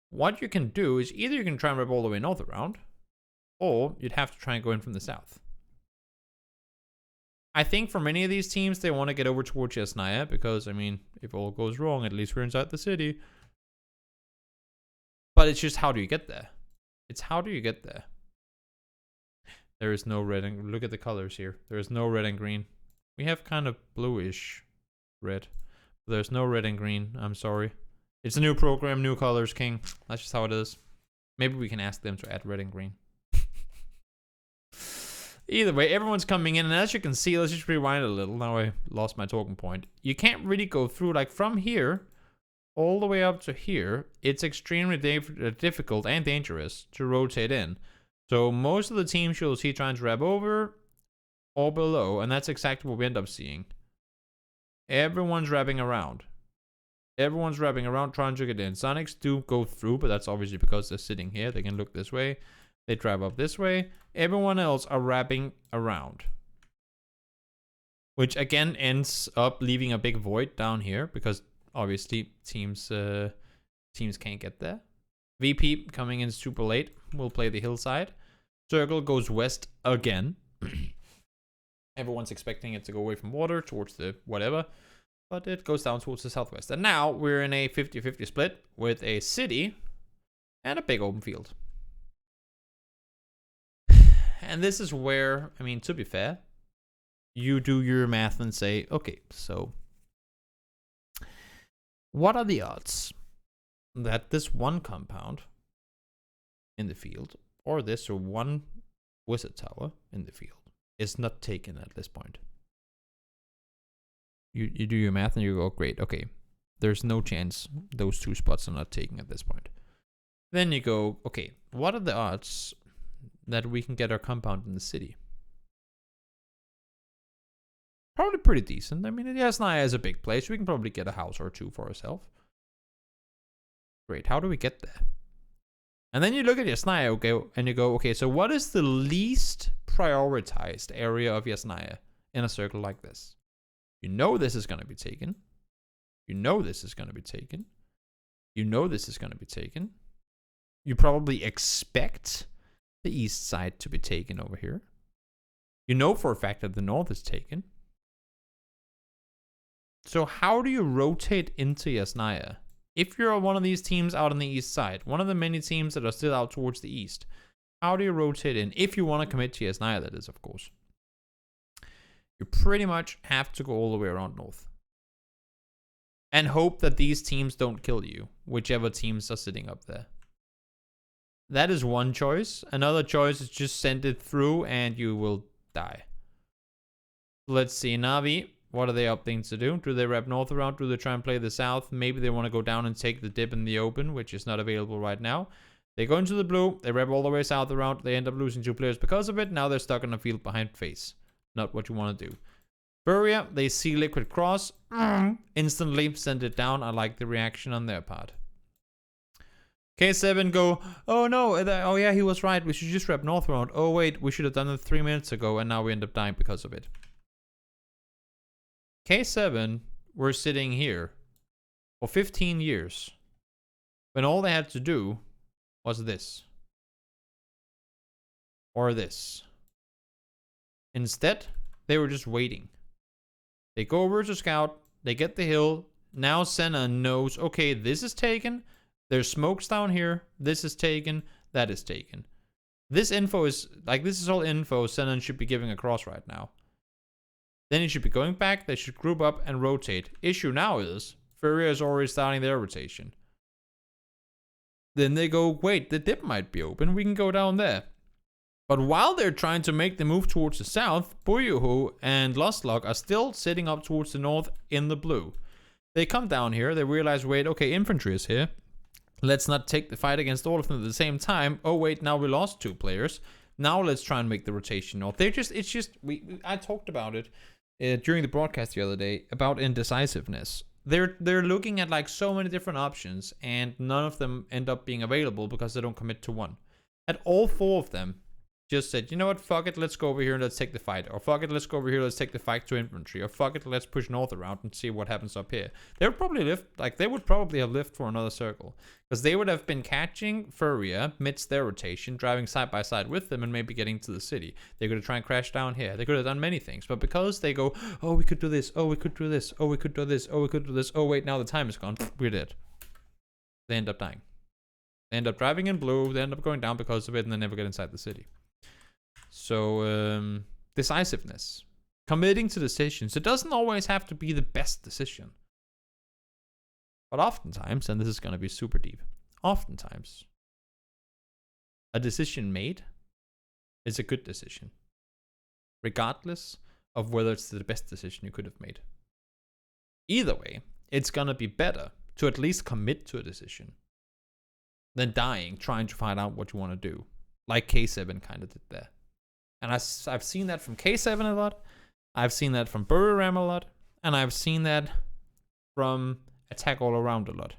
What you can do is either you can try and rip all the way north around, or you'd have to try and go in from the south. I think for many of these teams, they want to get over towards Yasnaya because, I mean, if all goes wrong, at least we're inside the city. But it's just, how do you get there? It's how do you get there? There is no red and, look at the colors here. There is no red and green. We have kind of bluish red. There's no red and green. I'm sorry. It's a new program, new colors, King. That's just how it is. Maybe we can ask them to add red and green. Either way, everyone's coming in, and as you can see, let's just rewind a little. Now I lost my talking point. You can't really go through, like, from here all the way up to here. It's extremely difficult and dangerous to rotate in. So most of the teams you'll see trying to wrap over or below, and that's exactly what we end up seeing. Everyone's wrapping around. Everyone's wrapping around trying to get in. Sonics do go through, but that's obviously because they're sitting here. They can look this way. They drive up this way. Everyone else are wrapping around. Which again ends up leaving a big void down here because obviously teams can't get there. VP coming in super late. We'll play the hillside. Circle goes west again. Everyone's expecting it to go away from water towards the whatever. But it goes down towards the southwest. And now we're in a 50-50 split with a city and a big open field. And this is where, I mean, to be fair, you do your math and say, okay, so what are the odds that this one compound in the field, or this or one wizard tower in the field, is not taken at this point? You do your math and you go, great, okay, there's no chance those 2 spots are not taken at this point. Then you go, okay, what are the odds that we can get our compound in the city? Probably pretty decent. I mean, Yasnaya is a big place. We can probably get a house or 2 for ourselves. Great, how do we get there? And then you look at Yasnaya, okay, and you go, okay, so what is the least prioritized area of Yasnaya in a circle like this? You know this is going to be taken. You know this is going to be taken. You know this is going to be taken. You probably expect the east side to be taken over here. You know for a fact that the north is taken. So how do you rotate into Yasnaya? If you're one of these teams out on the east side, one of the many teams that are still out towards the east, how do you rotate in? If you want to commit to Yasnaya, that is, of course. You pretty much have to go all the way around north. And hope that these teams don't kill you, whichever teams are sitting up there. That is one choice. Another choice is just send it through and you will die. Let's see, Navi. What are they opting to do? Do they rep north around? Do they try and play the south? Maybe they want to go down and take the dip in the open, which is not available right now. They go into the blue. They rep all the way south around. They end up losing 2 players because of it. Now they're stuck in a field behind face. Not what you want to do. Buria, they see Liquid Cross. Instantly send it down. I like the reaction on their part. K7 go, oh no, oh yeah, he was right. We should just rep north around. Oh wait, we should have done it 3 minutes ago, and now we end up dying because of it. K7 were sitting here for 15 years when all they had to do was this. Or this. Instead, they were just waiting. They go over to scout, they get the hill. Now Senna knows, okay, this is taken. There's smokes down here. This is taken. That is taken. This info is, like, this is all info Senna should be giving across right now. Then he should be going back. They should group up and rotate. Issue now is, Furia is already starting their rotation. Then they go, wait, the dip might be open. We can go down there. But while they're trying to make the move towards the south, Buyuhu and Lostlock are still sitting up towards the north in the blue. They come down here. They realize, wait, okay, infantry is here. Let's not take the fight against all of them at the same time. Oh, wait, now we lost 2 players. Now let's try and make the rotation north. I talked about it during the broadcast the other day about indecisiveness. They're looking at like so many different options, and none of them end up being available because they don't commit to one. And all 4 of them just said, you know what, fuck it, let's go over here and let's take the fight. Or fuck it, let's go over here, let's take the fight to infantry. Or fuck it, let's push north around and see what happens up here. They would probably have lived for another circle. Because they would have been catching Furia midst their rotation, driving side by side with them and maybe getting to the city. They could have tried and crash down here. They could have done many things. But because they go, oh, we could do this, oh, we could do this, oh, we could do this, oh, we could do this, oh, wait, now the time is gone, we're dead. They end up dying. They end up driving in blue, they end up going down because of it, and they never get inside the city. So, decisiveness. Committing to decisions. It doesn't always have to be the best decision. But oftentimes, and this is going to be super deep, oftentimes, a decision made is a good decision. Regardless of whether it's the best decision you could have made. Either way, it's going to be better to at least commit to a decision than dying trying to find out what you want to do. Like K7 kind of did there. And I've seen that from K7 a lot. I've seen that from Ram a lot. And I've seen that from Attack All Around a lot.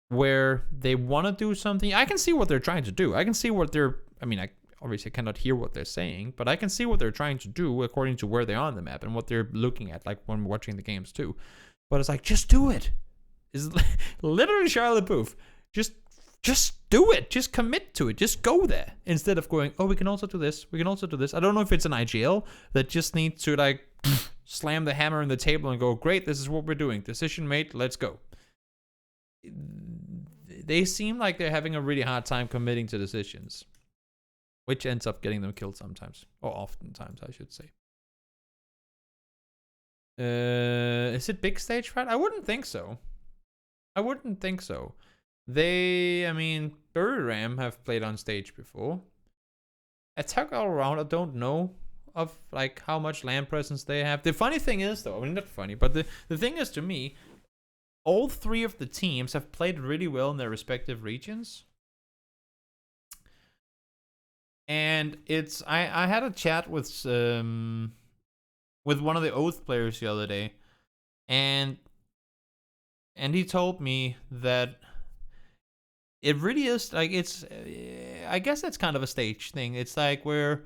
Where they want to do something. I can see what they're trying to do. I can see what they're... I mean, I obviously cannot hear what they're saying. But I can see what they're trying to do according to where they are on the map. And what they're looking at. Like when watching the games too. But it's like, just do it. It's literally Shia LaBeouf. Just do it. Just commit to it. Just go there. Instead of going, oh, we can also do this. We can also do this. I don't know if it's an IGL that just needs to like slam the hammer on the table and go, great, this is what we're doing. Decision made. Let's go. They seem like they're having a really hard time committing to decisions. Which ends up getting them killed sometimes. Or oftentimes, I should say. Is it big stage fight? I wouldn't think so. I wouldn't think so. I mean, Ram have played on stage before. Attack All Around, I don't know of like how much land presence they have. The funny thing is though, I mean not funny, but the thing is to me, all 3 of the teams have played really well in their respective regions. And it's I had a chat with one of the Oath players the other day, and he told me that it really is like it's I guess that's kind of a stage thing. It's like where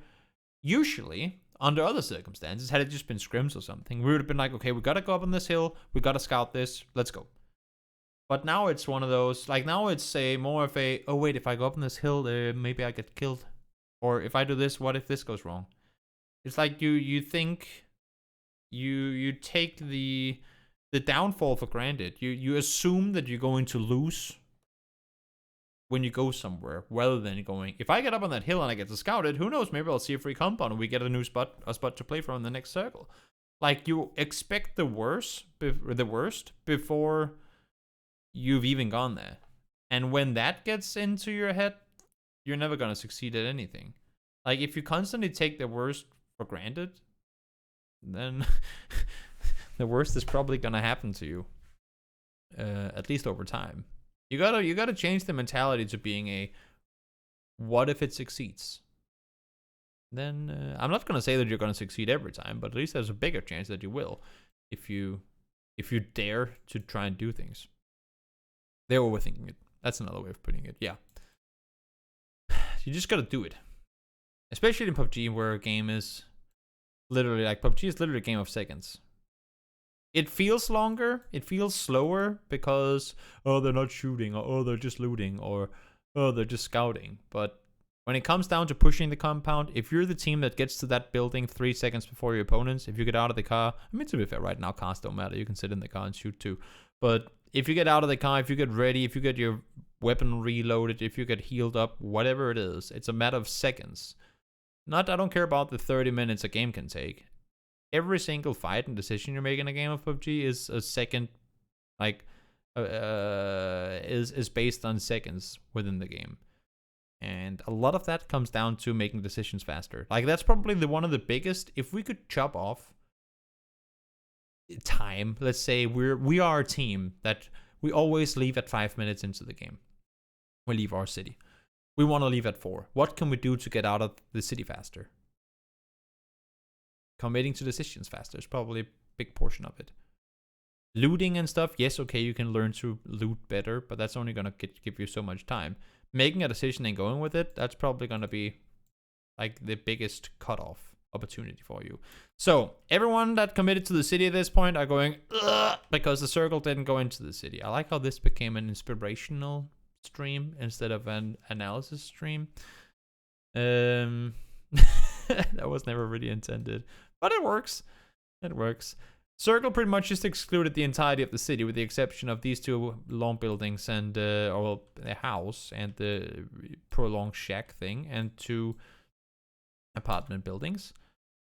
usually under other circumstances, had it just been scrims or something, we would have been like, okay, we gotta go up on this hill, we gotta scout this, let's go. But now it's one of those, like now it's more of a, oh wait, if I go up on this hill, maybe I get killed. Or if I do this, what if this goes wrong? It's like you think you take the downfall for granted. You assume that you're going to lose when you go somewhere, rather than going, if I get up on that hill and I get to scout it, who knows, maybe I'll see a free compound and we get a new spot to play from in the next circle. Like you expect the worst before you've even gone there. And when that gets into your head, you're never going to succeed at anything. Like if you constantly take the worst for granted, then the worst is probably gonna happen to you. At least over time. You gotta change the mentality to being a what if it succeeds? Then I'm not gonna say that you're gonna succeed every time, but at least there's a bigger chance that you will if you dare to try and do things. They're overthinking it. That's another way of putting it. Yeah. You just gotta do it. Especially in PUBG, where a game is literally like PUBG is literally a game of seconds. It feels longer, it feels slower because they're not shooting, or they're just looting, or they're just scouting. But when it comes down to pushing the compound, if you're the team that gets to that building 3 seconds before your opponents, if you get out of the car, I mean, to be fair, right now cars don't matter, you can sit in the car and shoot too. But if you get out of the car, if you get ready, if you get your weapon reloaded, if you get healed up, whatever it is, it's a matter of seconds. I don't care about the 30 minutes a game can take. Every single fight and decision you make in a game of PUBG is a second, like, is based on seconds within the game. And a lot of that comes down to making decisions faster. Like, that's probably one of the biggest. If we could chop off time, let's say we are a team that we always leave at 5 minutes into the game. We leave our city. We want to leave at 4. What can we do to get out of the city faster? Committing to decisions faster is probably a big portion of it. Looting and stuff, yes, okay, you can learn to loot better, but that's only going to give you so much time. Making a decision and going with it, that's probably going to be like the biggest cutoff opportunity for you. So everyone that committed to the city at this point are going, ugh, because the circle didn't go into the city. I like how this became an inspirational stream instead of an analysis stream. That was never really intended, but it works. It works. Circle pretty much just excluded the entirety of the city, with the exception of these 2 long buildings and or the house and the prolonged shack thing, and 2 apartment buildings.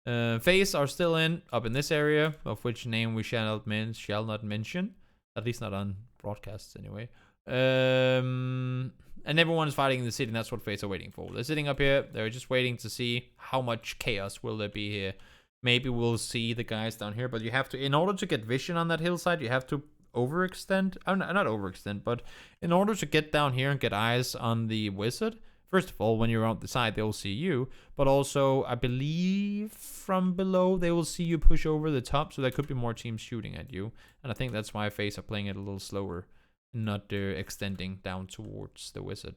FaZe are still up in this area, of which name we shall not mention, at least not on broadcasts anyway. And everyone is fighting in the city, and that's what FaZe are waiting for. They're sitting up here. They're just waiting to see how much chaos will there be here. Maybe we'll see the guys down here, but you have to, in order to get vision on that hillside, you have to overextend. Not overextend, but in order to get down here and get eyes on the wizard, first of all, when you're on the side, they'll see you. But also, I believe from below, they will see you push over the top, so there could be more teams shooting at you. And I think that's why FaZe are playing it a little slower, not extending down towards the wizard.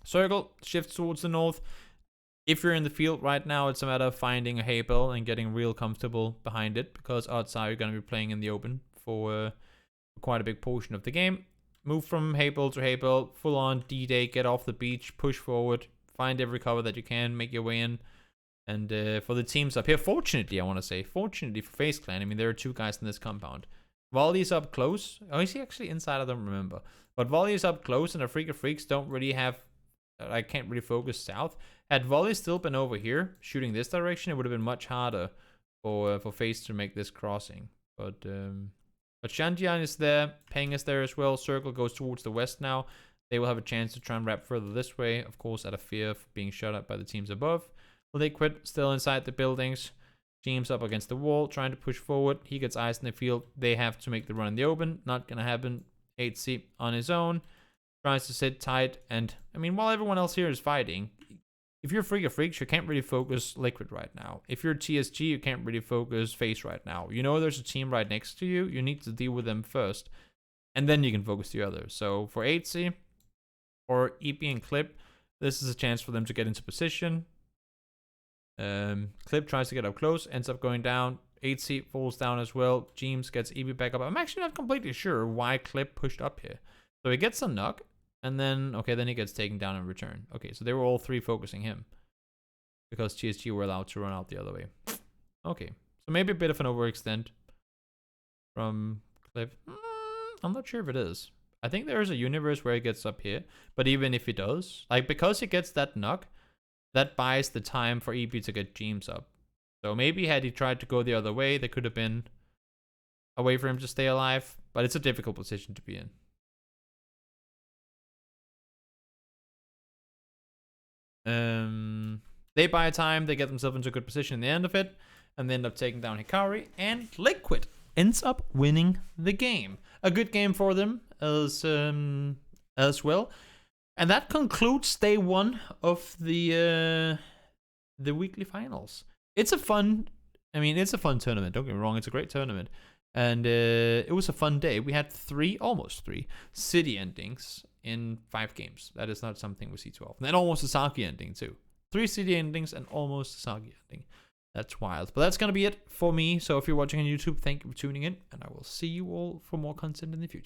Circle shifts towards the north. If you're in the field right now, it's a matter of finding a hay bale and getting real comfortable behind it, because odds are you're going to be playing in the open for quite a big portion of the game. Move from hay bale to hay bale, full on D-Day, get off the beach, push forward, find every cover that you can, make your way in. And for the teams up here, fortunately, I want to say, fortunately for FaZe Clan, I mean, there are 2 guys in this compound. Volley's up close. Oh, is he actually inside? I don't remember. But Volley's up close, and the Freak of Freaks don't really have, I can't really focus south. Had Volley still been over here, shooting this direction, it would have been much harder for FaZe to make this crossing. But Shanjian is there, Peng is there as well. Circle goes towards the west now. They will have a chance to try and wrap further this way, of course, out of fear of being shot at by the teams above. Liquid still inside the buildings. Teams up against the wall, trying to push forward. He gets eyes in the field. They have to make the run in the open. Not gonna happen. 8C on his own. Tries to sit tight. And, I mean, while everyone else here is fighting, if you're Freak of Freaks, you can't really focus Liquid right now. If you're TSG, you can't really focus FaZe right now. You know there's a team right next to you. You need to deal with them first. And then you can focus the others. So for 8C or EP and Clip, this is a chance for them to get into position. Clip tries to get up close, ends up going down. 8C falls down as well. James gets EP back up. I'm actually not completely sure why Clip pushed up here. So he gets a knock. And then, okay, then he gets taken down in return. Okay, so they were all 3 focusing him, because TSG were allowed to run out the other way. Okay, so maybe a bit of an overextend from Cliff. I'm not sure if it is. I think there is a universe where he gets up here, but even if he does, like, because he gets that knock, that buys the time for EP to get James up. So maybe had he tried to go the other way, there could have been a way for him to stay alive, but it's a difficult position to be in. They buy time, they get themselves into a good position in the end of it. and they end up taking down Hikari, and Liquid ends up winning the game. A good game for them as well. And that concludes day 1 of the weekly finals. It's a fun tournament. Don't get me wrong, it's a great tournament. And it was a fun day. We had almost three city endings in 5 games. That is not something we see too often. And almost a Saki ending too. 3 city endings and almost a Saki ending. That's wild. But that's going to be it for me. So if you're watching on YouTube, thank you for tuning in. And I will see you all for more content in the future.